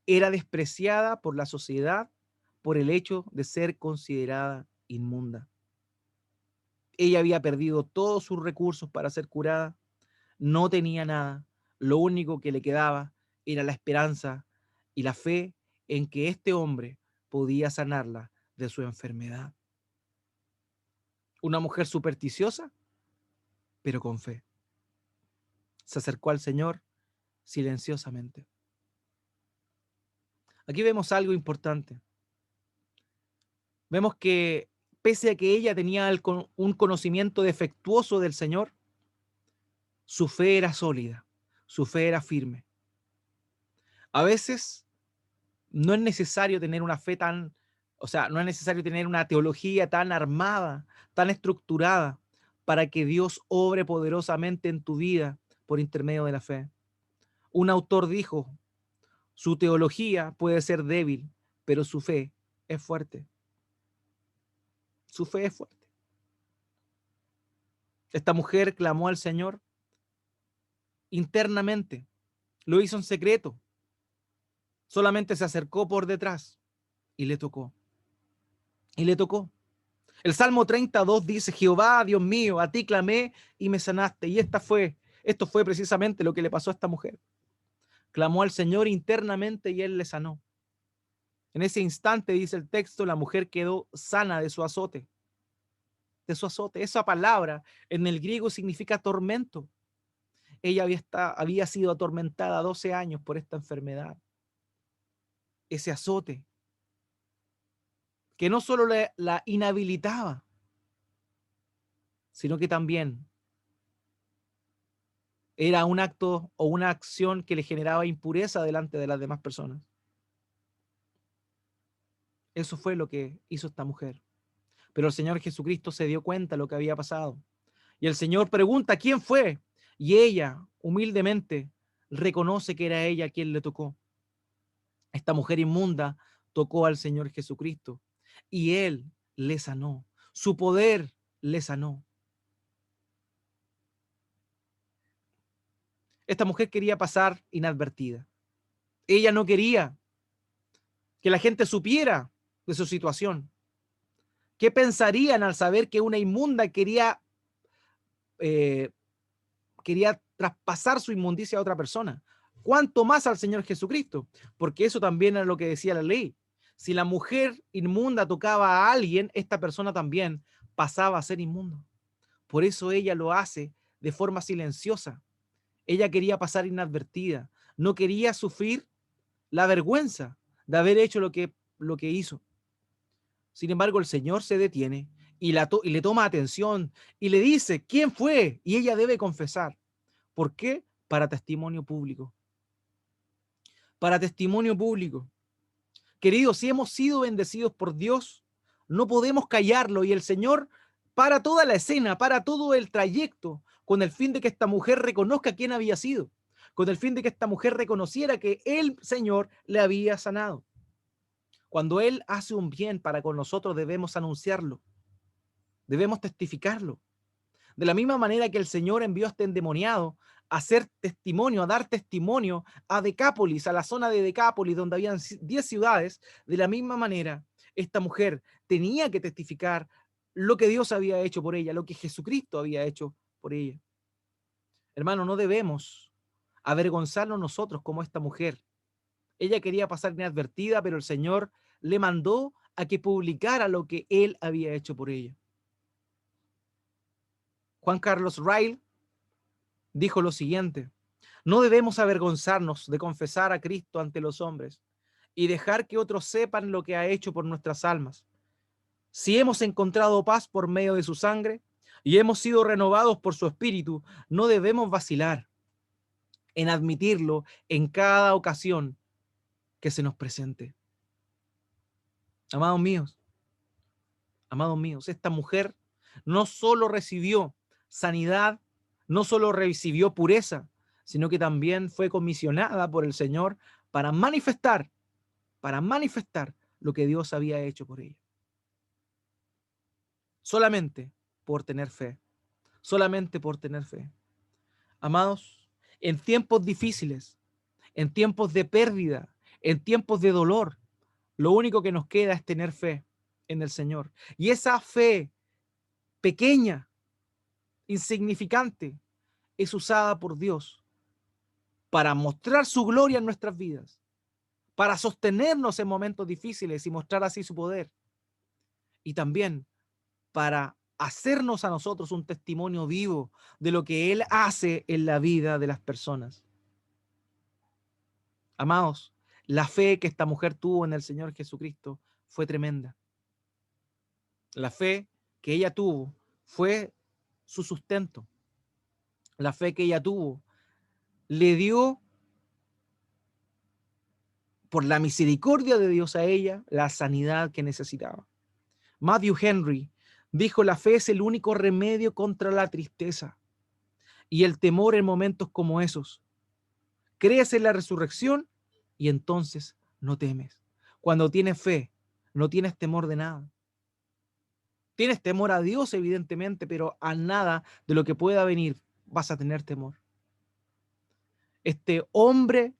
era despreciada por la sociedad por el hecho de ser considerada inmunda. Ella había perdido todos sus recursos para ser curada, no tenía nada, lo único que le quedaba era la esperanza y la fe en que este hombre podía sanarla de su enfermedad. Una mujer supersticiosa, pero con fe. Se acercó al Señor silenciosamente. Aquí vemos algo importante. Vemos que pese a que ella tenía un conocimiento defectuoso del Señor, su fe era sólida, su fe era firme. A veces no es necesario tener una fe tan, o sea, no es necesario tener una teología tan armada, tan estructurada, para que Dios obre poderosamente en tu vida por intermedio de la fe. Un autor dijo, su teología puede ser débil, pero su fe es fuerte. Su fe es fuerte. Esta mujer clamó al Señor internamente, lo hizo en secreto, solamente se acercó por detrás y le tocó. Y le tocó. El Salmo 32 dice, Jehová, Dios mío, a ti clamé y me sanaste. Y esto fue precisamente lo que le pasó a esta mujer. Clamó al Señor internamente y él le sanó. En ese instante, dice el texto, la mujer quedó sana de su azote. De su azote. Esa palabra en el griego significa tormento. Ella había sido atormentada 12 años por esta enfermedad. Ese azote que no solo la inhabilitaba, sino que también era un acto o una acción que le generaba impureza delante de las demás personas. Eso fue lo que hizo esta mujer. Pero el Señor Jesucristo se dio cuenta de lo que había pasado. Y el Señor pregunta, ¿quién fue? Y ella, humildemente, reconoce que era ella quien le tocó. Esta mujer inmunda tocó al Señor Jesucristo y Él le sanó. Su poder le sanó. Esta mujer quería pasar inadvertida. Ella no quería que la gente supiera de su situación. ¿Qué pensarían al saber que una inmunda eh, quería traspasar su inmundicia a otra persona? ¿Cuánto más al Señor Jesucristo? Porque eso también era lo que decía la ley. Si la mujer inmunda tocaba a alguien, esta persona también pasaba a ser inmundo. Por eso ella lo hace de forma silenciosa. Ella quería pasar inadvertida, no quería sufrir la vergüenza de haber hecho lo que hizo. Sin embargo, el Señor se detiene y le toma atención y le dice quién fue, y ella debe confesar. ¿Por qué? Para testimonio público. Para testimonio público. Queridos, si hemos sido bendecidos por Dios, no podemos callarlo, y el Señor para toda la escena, para todo el trayecto, con el fin de que esta mujer reconozca quién había sido, con el fin de que esta mujer reconociera que el Señor le había sanado. Cuando Él hace un bien para con nosotros, debemos anunciarlo, debemos testificarlo. De la misma manera que el Señor envió a este endemoniado a hacer testimonio, a dar testimonio a Decápolis, a la zona de Decápolis, donde habían 10 ciudades, de la misma manera, esta mujer tenía que testificar lo que Dios había hecho por ella, lo que Jesucristo había hecho por ella. Hermano, no debemos avergonzarnos nosotros como esta mujer. Ella quería pasar inadvertida, pero el Señor le mandó a que publicara lo que Él había hecho por ella. Juan Carlos Riley dijo lo siguiente: no debemos avergonzarnos de confesar a Cristo ante los hombres y dejar que otros sepan lo que ha hecho por nuestras almas. Si hemos encontrado paz por medio de su sangre y hemos sido renovados por su espíritu, no debemos vacilar en admitirlo en cada ocasión que se nos presente. Amados míos, esta mujer no solo recibió sanidad, no solo recibió pureza, sino que también fue comisionada por el Señor para manifestar lo que Dios había hecho por ella. Solamente por tener fe, solamente por tener fe. Amados, en tiempos difíciles, en tiempos de pérdida, en tiempos de dolor, lo único que nos queda es tener fe en el Señor. Y esa fe pequeña, insignificante, es usada por Dios para mostrar su gloria en nuestras vidas, para sostenernos en momentos difíciles y mostrar así su poder, y también para hacernos a nosotros un testimonio vivo de lo que Él hace en la vida de las personas. Amados, la fe que esta mujer tuvo en el Señor Jesucristo fue tremenda. La fe que ella tuvo fue su sustento. La fe que ella tuvo le dio, por la misericordia de Dios a ella, la sanidad que necesitaba. Matthew Henry dijo: la fe es el único remedio contra la tristeza y el temor en momentos como esos. Crees en la resurrección y entonces no temes. Cuando tienes fe, no tienes temor de nada. Tienes temor a Dios, evidentemente, pero a nada de lo que pueda venir vas a tener temor. Este hombre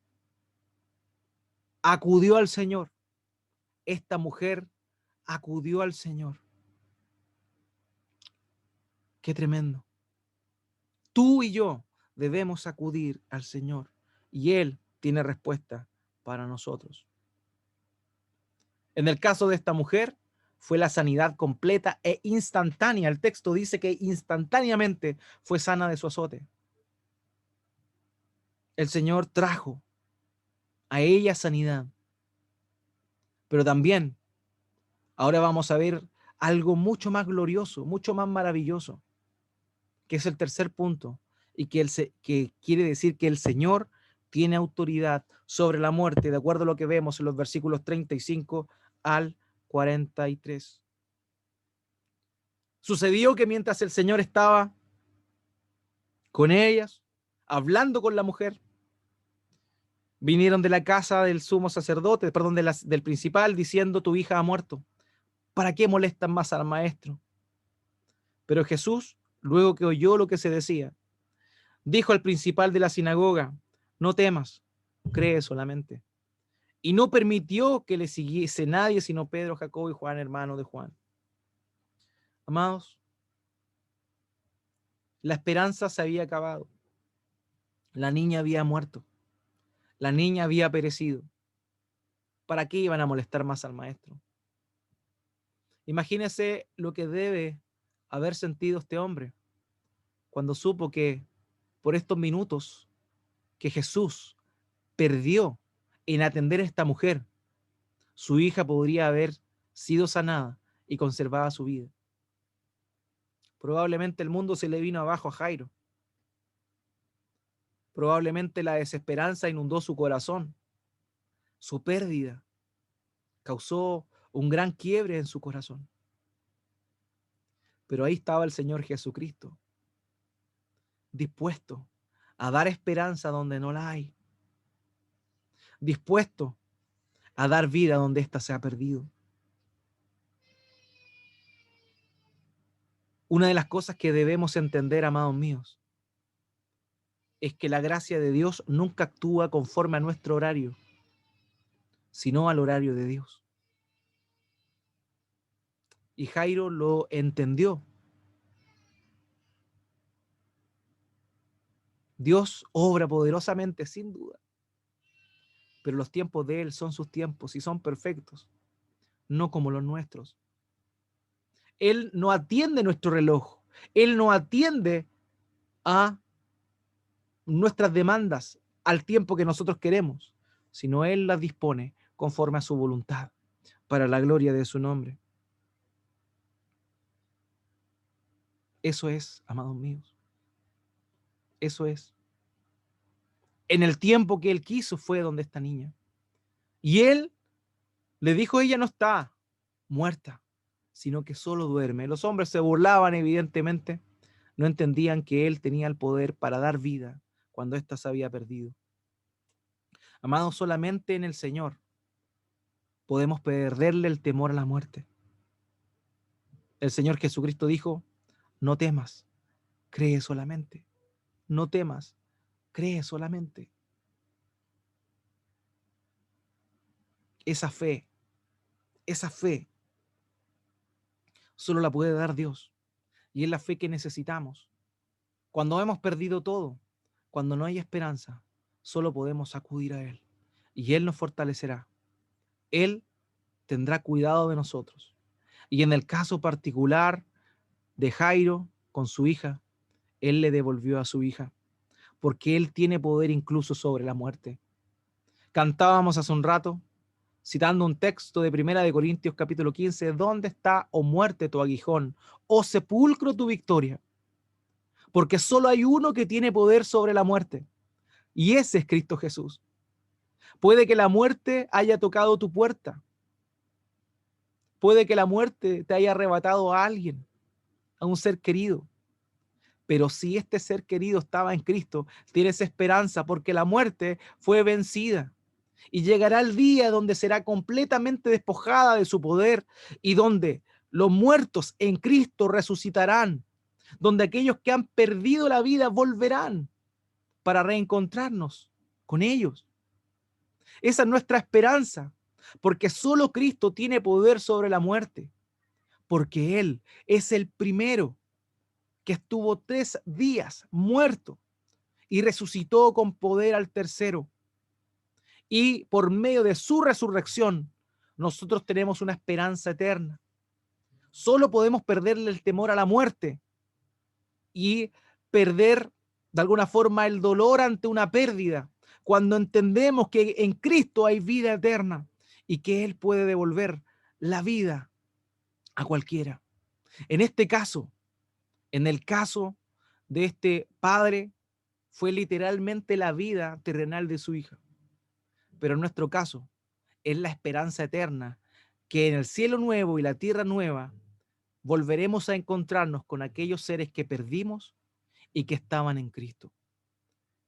acudió al Señor. Esta mujer acudió al Señor. Qué tremendo. Tú y yo debemos acudir al Señor y Él tiene respuesta para nosotros. En el caso de esta mujer, fue la sanidad completa e instantánea. El texto dice que instantáneamente fue sana de su azote. El Señor trajo a ella sanidad. Pero también, ahora vamos a ver algo mucho más glorioso, mucho más maravilloso, que es el tercer punto, y que quiere decir que el Señor tiene autoridad sobre la muerte, de acuerdo a lo que vemos en los versículos 35 al 43. Sucedió que mientras el Señor estaba con ellas, hablando con la mujer, vinieron de la casa del sumo sacerdote, perdón, del principal, diciendo: tu hija ha muerto. ¿Para qué molestan más al maestro? Pero Jesús, luego que oyó lo que se decía, dijo al principal de la sinagoga: no temas, cree solamente. Y no permitió que le siguiese nadie sino Pedro, Jacobo y Juan, hermano de Juan. Amados, la esperanza se había acabado. La niña había muerto. La niña había perecido. ¿Para qué iban a molestar más al maestro? Imagínese lo que debe haber sentido este hombre cuando supo que por estos minutos que Jesús perdió en atender a esta mujer, su hija podría haber sido sanada y conservada su vida. Probablemente el mundo se le vino abajo a Jairo. Probablemente la desesperanza inundó su corazón. Su pérdida causó un gran quiebre en su corazón. Pero ahí estaba el Señor Jesucristo, dispuesto a dar esperanza donde no la hay, dispuesto a dar vida donde ésta se ha perdido. Una de las cosas que debemos entender, amados míos, es que la gracia de Dios nunca actúa conforme a nuestro horario, sino al horario de Dios. Y Jairo lo entendió. Dios obra poderosamente, sin duda, pero los tiempos de Él son sus tiempos y son perfectos, no como los nuestros. Él no atiende nuestro reloj, Él no atiende a nuestras demandas al tiempo que nosotros queremos, sino Él las dispone conforme a su voluntad, para la gloria de su nombre. Eso es, amados míos, eso es. En el tiempo que Él quiso fue donde esta niña. Y Él le dijo, ella no está muerta, sino que solo duerme. Los hombres se burlaban, evidentemente, no entendían que Él tenía el poder para dar vida cuando ésta se había perdido. Amados, solamente en el Señor podemos perderle el temor a la muerte. El Señor Jesucristo dijo, no temas, cree solamente. No temas, cree solamente. Esa fe solo la puede dar Dios. Y es la fe que necesitamos. Cuando hemos perdido todo, cuando no hay esperanza, solo podemos acudir a Él. Y Él nos fortalecerá. Él tendrá cuidado de nosotros. Y en el caso particular de Jairo con su hija, Él le devolvió a su hija, porque Él tiene poder incluso sobre la muerte. Cantábamos hace un rato, citando un texto de Primera de Corintios capítulo 15, ¿dónde está, oh muerte, tu aguijón, oh sepulcro, tu victoria? Porque solo hay uno que tiene poder sobre la muerte, y ese es Cristo Jesús. Puede que la muerte haya tocado tu puerta, puede que la muerte te haya arrebatado a alguien, a un ser querido, pero si este ser querido estaba en Cristo, tienes esperanza porque la muerte fue vencida. Y llegará el día donde será completamente despojada de su poder y donde los muertos en Cristo resucitarán, donde aquellos que han perdido la vida volverán para reencontrarnos con ellos. Esa es nuestra esperanza, porque solo Cristo tiene poder sobre la muerte, porque Él es el primero que estuvo 3 días muerto y resucitó con poder al tercero. Y por medio de su resurrección, nosotros tenemos una esperanza eterna. Solo podemos perderle el temor a la muerte y perder de alguna forma el dolor ante una pérdida cuando entendemos que en Cristo hay vida eterna y que Él puede devolver la vida a cualquiera. En este caso, en el caso de este padre, fue literalmente la vida terrenal de su hija. Pero en nuestro caso, es la esperanza eterna, que en el cielo nuevo y la tierra nueva volveremos a encontrarnos con aquellos seres que perdimos y que estaban en Cristo.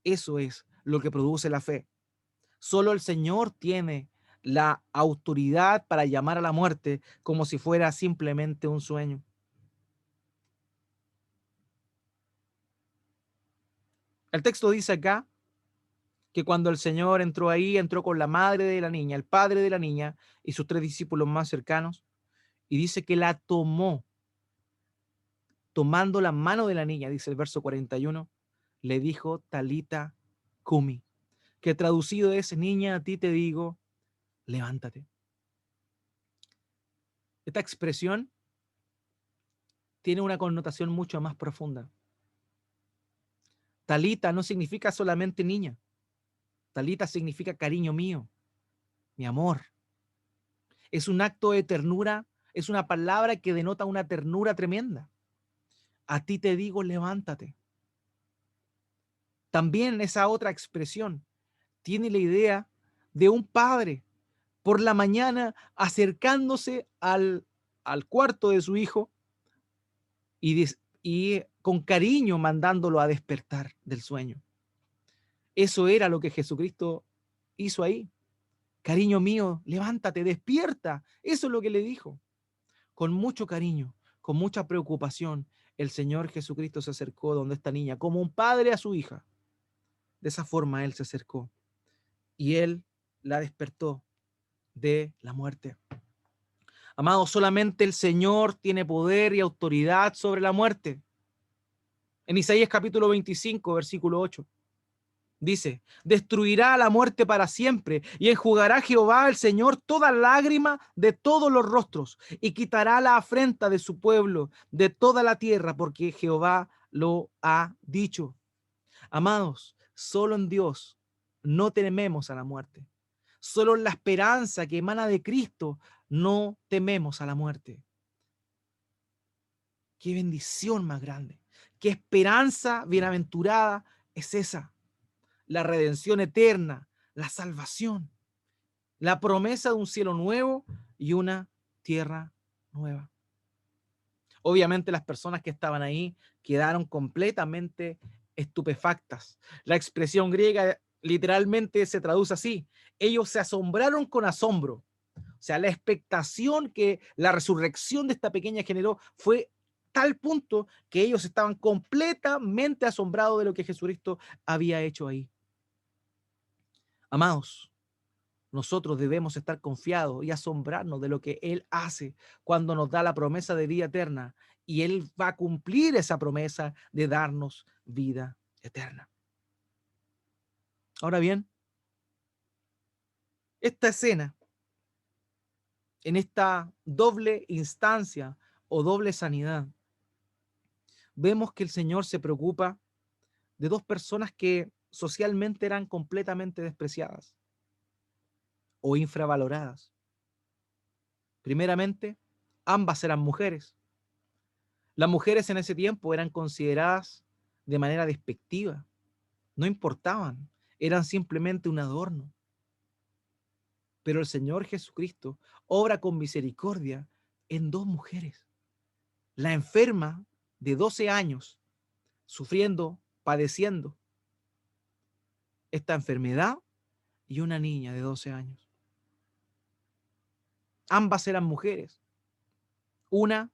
Eso es lo que produce la fe. Solo el Señor tiene la autoridad para llamar a la muerte como si fuera simplemente un sueño. El texto dice acá que cuando el Señor entró ahí, entró con la madre de la niña, el padre de la niña y sus 3 discípulos más cercanos, y dice que la tomó, tomando la mano de la niña, dice el verso 41, le dijo Talita Cumi, que traducido es, niña, a ti te digo, levántate. Esta expresión tiene una connotación mucho más profunda. Talita no significa solamente niña, Talita significa cariño mío, mi amor. Es un acto de ternura, es una palabra que denota una ternura tremenda. A ti te digo, levántate. También esa otra expresión tiene la idea de un padre por la mañana acercándose al cuarto de su hijo y con cariño mandándolo a despertar del sueño. Eso era lo que Jesucristo hizo ahí. Cariño mío, levántate, despierta. Eso es lo que le dijo. Con mucho cariño, con mucha preocupación, el Señor Jesucristo se acercó donde esta niña, como un padre a su hija. De esa forma Él se acercó y Él la despertó de la muerte. Amados, solamente el Señor tiene poder y autoridad sobre la muerte. En Isaías capítulo 25, versículo 8. Dice, destruirá la muerte para siempre y enjugará Jehová el Señor toda lágrima de todos los rostros y quitará la afrenta de su pueblo de toda la tierra porque Jehová lo ha dicho. Amados, solo en Dios no tememos a la muerte. Solo en la esperanza que emana de Cristo no tememos a la muerte. Qué bendición más grande, qué esperanza bienaventurada es esa. La redención eterna, la salvación, la promesa de un cielo nuevo y una tierra nueva. Obviamente las personas que estaban ahí quedaron completamente estupefactas. La expresión griega literalmente se traduce así. Ellos se asombraron con asombro. O sea, la expectación que la resurrección de esta pequeña generó fue tal punto que ellos estaban completamente asombrados de lo que Jesucristo había hecho ahí. Amados, nosotros debemos estar confiados y asombrarnos de lo que Él hace cuando nos da la promesa de vida eterna y Él va a cumplir esa promesa de darnos vida eterna. Ahora bien, esta escena, en esta doble instancia o doble sanidad, vemos que el Señor se preocupa de dos personas que socialmente eran completamente despreciadas o infravaloradas. Primeramente, ambas eran mujeres. Las mujeres en ese tiempo eran consideradas de manera despectiva, no importaban, eran simplemente un adorno. Pero el Señor Jesucristo obra con misericordia en dos mujeres. La enferma de 12 años, sufriendo, padeciendo esta enfermedad, y una niña de 12 años. Ambas eran mujeres. Una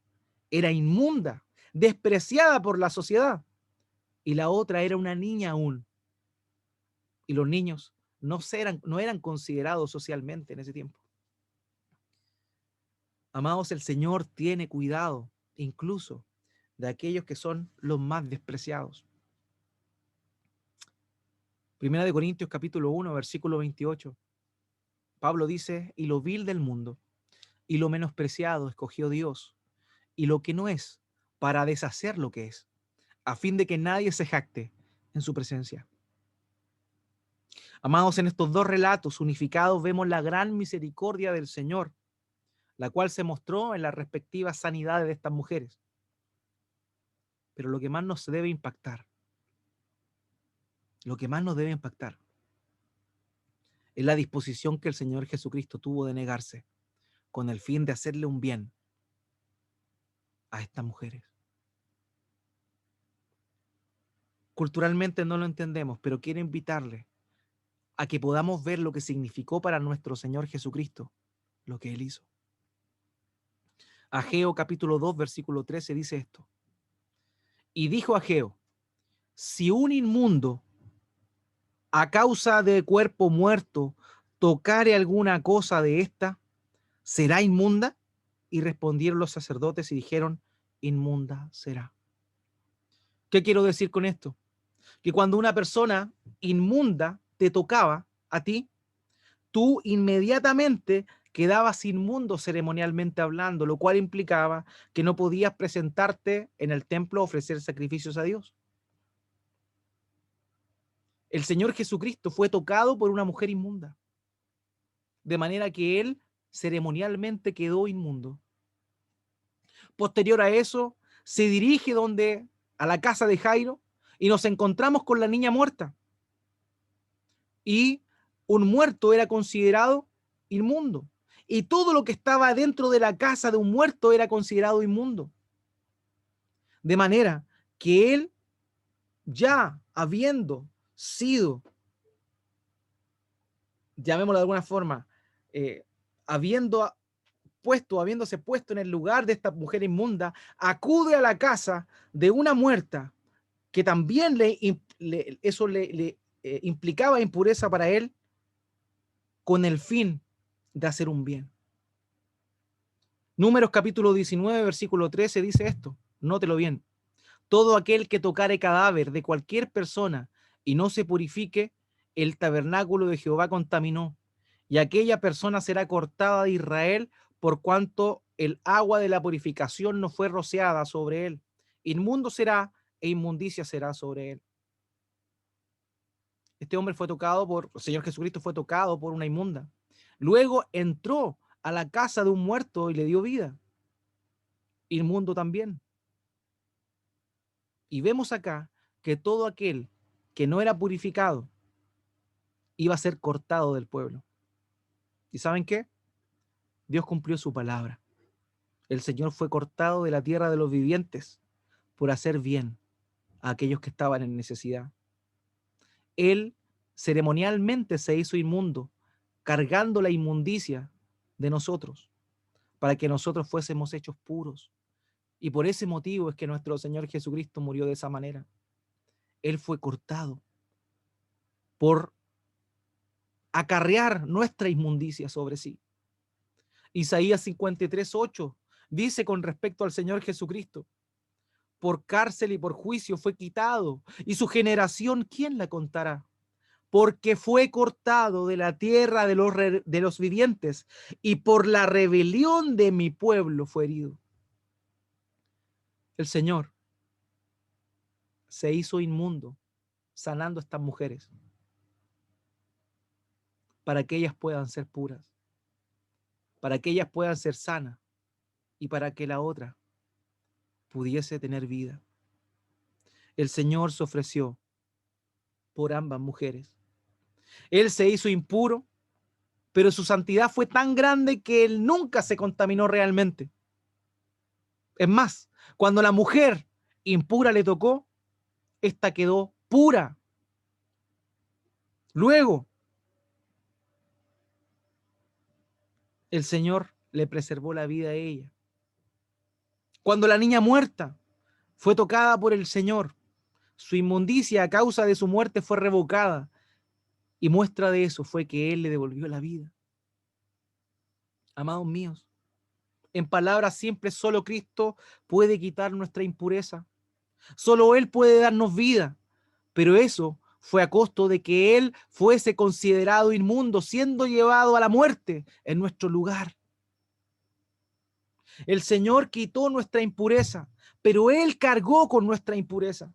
era inmunda, despreciada por la sociedad, y la otra era una niña aún. Y los niños no eran considerados socialmente en ese tiempo. Amados, el Señor tiene cuidado incluso de aquellos que son los más despreciados. Primera de Corintios capítulo 1, versículo 28. Pablo dice, y lo vil del mundo y lo menospreciado escogió Dios, y lo que no es, para deshacer lo que es, a fin de que nadie se jacte en su presencia. Amados, en estos dos relatos unificados vemos la gran misericordia del Señor, la cual se mostró en las respectivas sanidades de estas mujeres. Pero lo que más nos debe impactar, es la disposición que el Señor Jesucristo tuvo de negarse con el fin de hacerle un bien a estas mujeres. Culturalmente no lo entendemos, pero quiero invitarle a que podamos ver lo que significó para nuestro Señor Jesucristo lo que Él hizo. Ageo capítulo 2, versículo 13 dice esto. Y dijo Ageo, si un inmundo a causa de cuerpo muerto tocare alguna cosa de esta, ¿será inmunda? Y respondieron los sacerdotes y dijeron, inmunda será. ¿Qué quiero decir con esto? Que cuando una persona inmunda te tocaba a ti, tú inmediatamente quedabas inmundo ceremonialmente hablando, lo cual implicaba que no podías presentarte en el templo a ofrecer sacrificios a Dios. El Señor Jesucristo fue tocado por una mujer inmunda, de manera que él ceremonialmente quedó inmundo. Posterior a eso, se dirige a la casa de Jairo, y nos encontramos con la niña muerta. Y un muerto era considerado inmundo. Y todo lo que estaba dentro de la casa de un muerto era considerado inmundo. De manera que él, ya habiendo sido, llamémoslo de alguna forma, habiéndose puesto en el lugar de esta mujer inmunda, acude a la casa de una muerta que también eso le implicaba impureza para él, con el fin de hacer un bien. Números capítulo 19, versículo 13 dice esto, nótelo bien: todo aquel que tocare cadáver de cualquier persona y no se purifique, el tabernáculo de Jehová contaminó, y aquella persona será cortada de Israel, por cuanto el agua de la purificación no fue rociada sobre él. Inmundo será, e inmundicia será sobre él. Este hombre el Señor Jesucristo fue tocado por una inmunda. Luego entró a la casa de un muerto y le dio vida. Inmundo también. Y vemos acá que todo aquel que no era purificado iba a ser cortado del pueblo. ¿Y saben qué? Dios cumplió su palabra. El Señor fue cortado de la tierra de los vivientes por hacer bien a aquellos que estaban en necesidad. Él ceremonialmente se hizo inmundo, cargando la inmundicia de nosotros, para que nosotros fuésemos hechos puros. Y por ese motivo es que nuestro Señor Jesucristo murió de esa manera. Él fue cortado por acarrear nuestra inmundicia sobre sí. Isaías 53:8 dice con respecto al Señor Jesucristo: por cárcel y por juicio fue quitado, y su generación, ¿quién la contará? Porque fue cortado de la tierra de los vivientes, y por la rebelión de mi pueblo fue herido. El Señor se hizo inmundo sanando a estas mujeres para que ellas puedan ser puras, para que ellas puedan ser sanas y para que la otra pudiese tener vida. El Señor se ofreció por ambas mujeres. Él se hizo impuro, pero su santidad fue tan grande que él nunca se contaminó realmente. Es más, cuando la mujer impura le tocó, esta quedó pura. Luego, el Señor le preservó la vida a ella. Cuando la niña muerta fue tocada por el Señor, su inmundicia a causa de su muerte fue revocada, y muestra de eso fue que Él le devolvió la vida. Amados míos, en palabras simples, solo Cristo puede quitar nuestra impureza. Solo Él puede darnos vida, pero eso fue a costo de que Él fuese considerado inmundo, siendo llevado a la muerte en nuestro lugar. El Señor quitó nuestra impureza, pero Él cargó con nuestra impureza.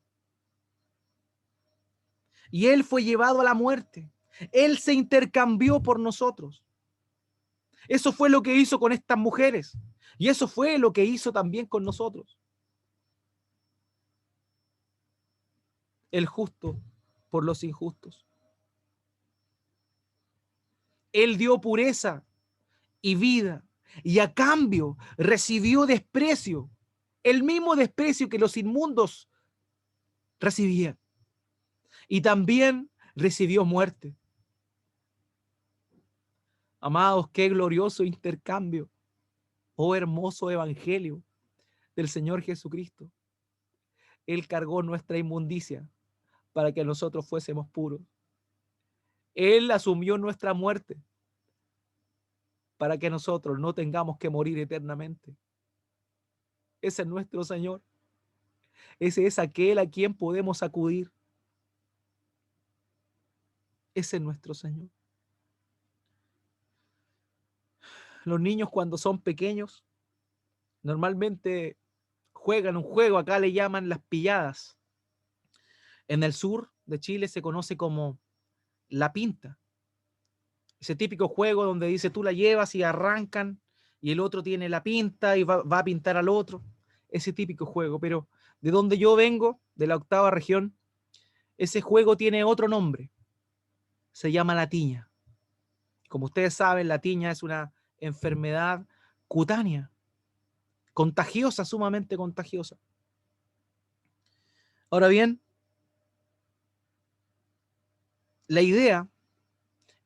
Y Él fue llevado a la muerte. Él se intercambió por nosotros. Eso fue lo que hizo con estas mujeres. Y eso fue lo que hizo también con nosotros. El justo por los injustos. Él dio pureza y vida, y a cambio recibió desprecio, el mismo desprecio que los inmundos recibían. Y también recibió muerte. Amados, qué glorioso intercambio. Oh, hermoso evangelio del Señor Jesucristo. Él cargó nuestra inmundicia para que nosotros fuésemos puros. Él asumió nuestra muerte para que nosotros no tengamos que morir eternamente. Ese es nuestro Señor. Ese es aquel a quien podemos acudir. Ese es nuestro Señor. Los niños, cuando son pequeños, normalmente juegan un juego, acá le llaman las pilladas. En el sur de Chile se conoce como la pinta. Ese típico juego donde dice tú la llevas y arrancan y el otro tiene la pinta y va a pintar al otro. Ese típico juego. Pero de donde yo vengo, de la 8ª región, ese juego tiene otro nombre. Se llama la tiña. Como ustedes saben, la tiña es una enfermedad cutánea, contagiosa, sumamente contagiosa. Ahora bien, la idea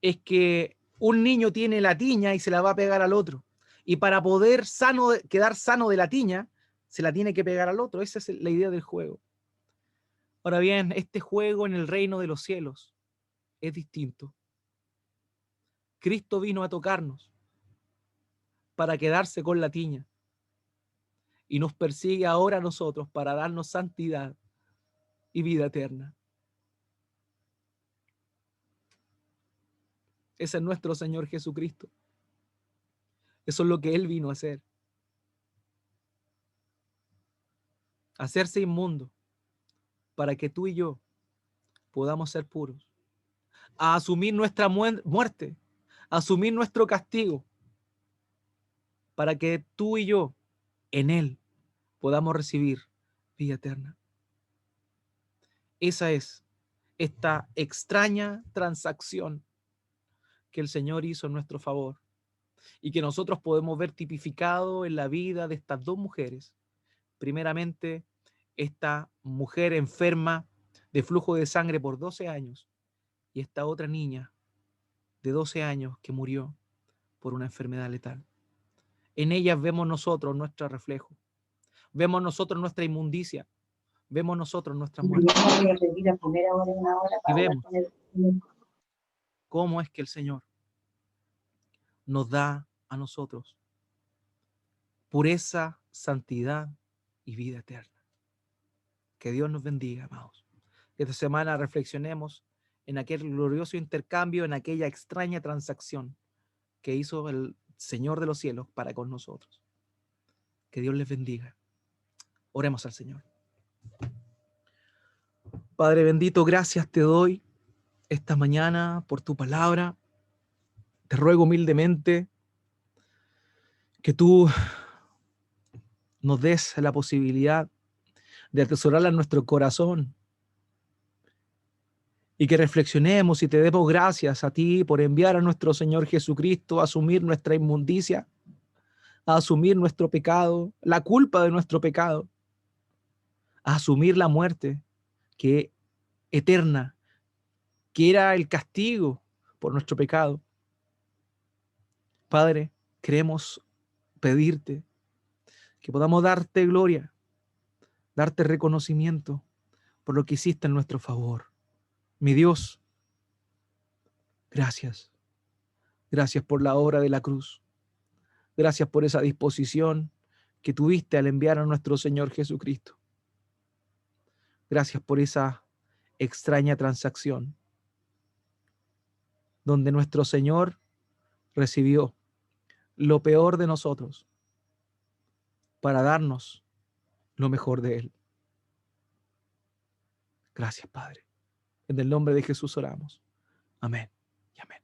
es que un niño tiene la tiña y se la va a pegar al otro. Y para poder quedar sano de la tiña, se la tiene que pegar al otro. Esa es la idea del juego. Ahora bien, este juego en el reino de los cielos es distinto. Cristo vino a tocarnos para quedarse con la tiña y nos persigue ahora a nosotros para darnos santidad y vida eterna. Ese es nuestro Señor Jesucristo. Eso es lo que Él vino a hacer. Hacerse inmundo para que tú y yo podamos ser puros. A asumir nuestra muerte, a asumir nuestro castigo, para que tú y yo en Él podamos recibir vida eterna. Esa es esta extraña transacción que el Señor hizo en nuestro favor y que nosotros podemos ver tipificado en la vida de estas dos mujeres. Primeramente, esta mujer enferma de flujo de sangre por 12 años y esta otra niña de 12 años que murió por una enfermedad letal. En ellas vemos nosotros nuestro reflejo, vemos nosotros nuestra inmundicia, vemos nosotros nuestra muerte. Y vemos cómo es que el Señor nos da a nosotros pureza, santidad y vida eterna. Que Dios nos bendiga, amados. Esta semana reflexionemos en aquel glorioso intercambio, en aquella extraña transacción que hizo el Señor de los cielos para con nosotros. Que Dios les bendiga. Oremos al Señor. Padre bendito, gracias te doy esta mañana por tu palabra. Te ruego humildemente que tú nos des la posibilidad de atesorarla en nuestro corazón y que reflexionemos y te demos gracias a ti por enviar a nuestro Señor Jesucristo a asumir nuestra inmundicia, a asumir nuestro pecado, la culpa de nuestro pecado, a asumir la muerte que eterna, que era el castigo por nuestro pecado. Padre, queremos pedirte que podamos darte gloria, darte reconocimiento por lo que hiciste en nuestro favor. Mi Dios, gracias. Gracias por la obra de la cruz. Gracias por esa disposición que tuviste al enviar a nuestro Señor Jesucristo. Gracias por esa extraña transacción donde nuestro Señor recibió lo peor de nosotros para darnos lo mejor de Él. Gracias, Padre. En el nombre de Jesús oramos. Amén y amén.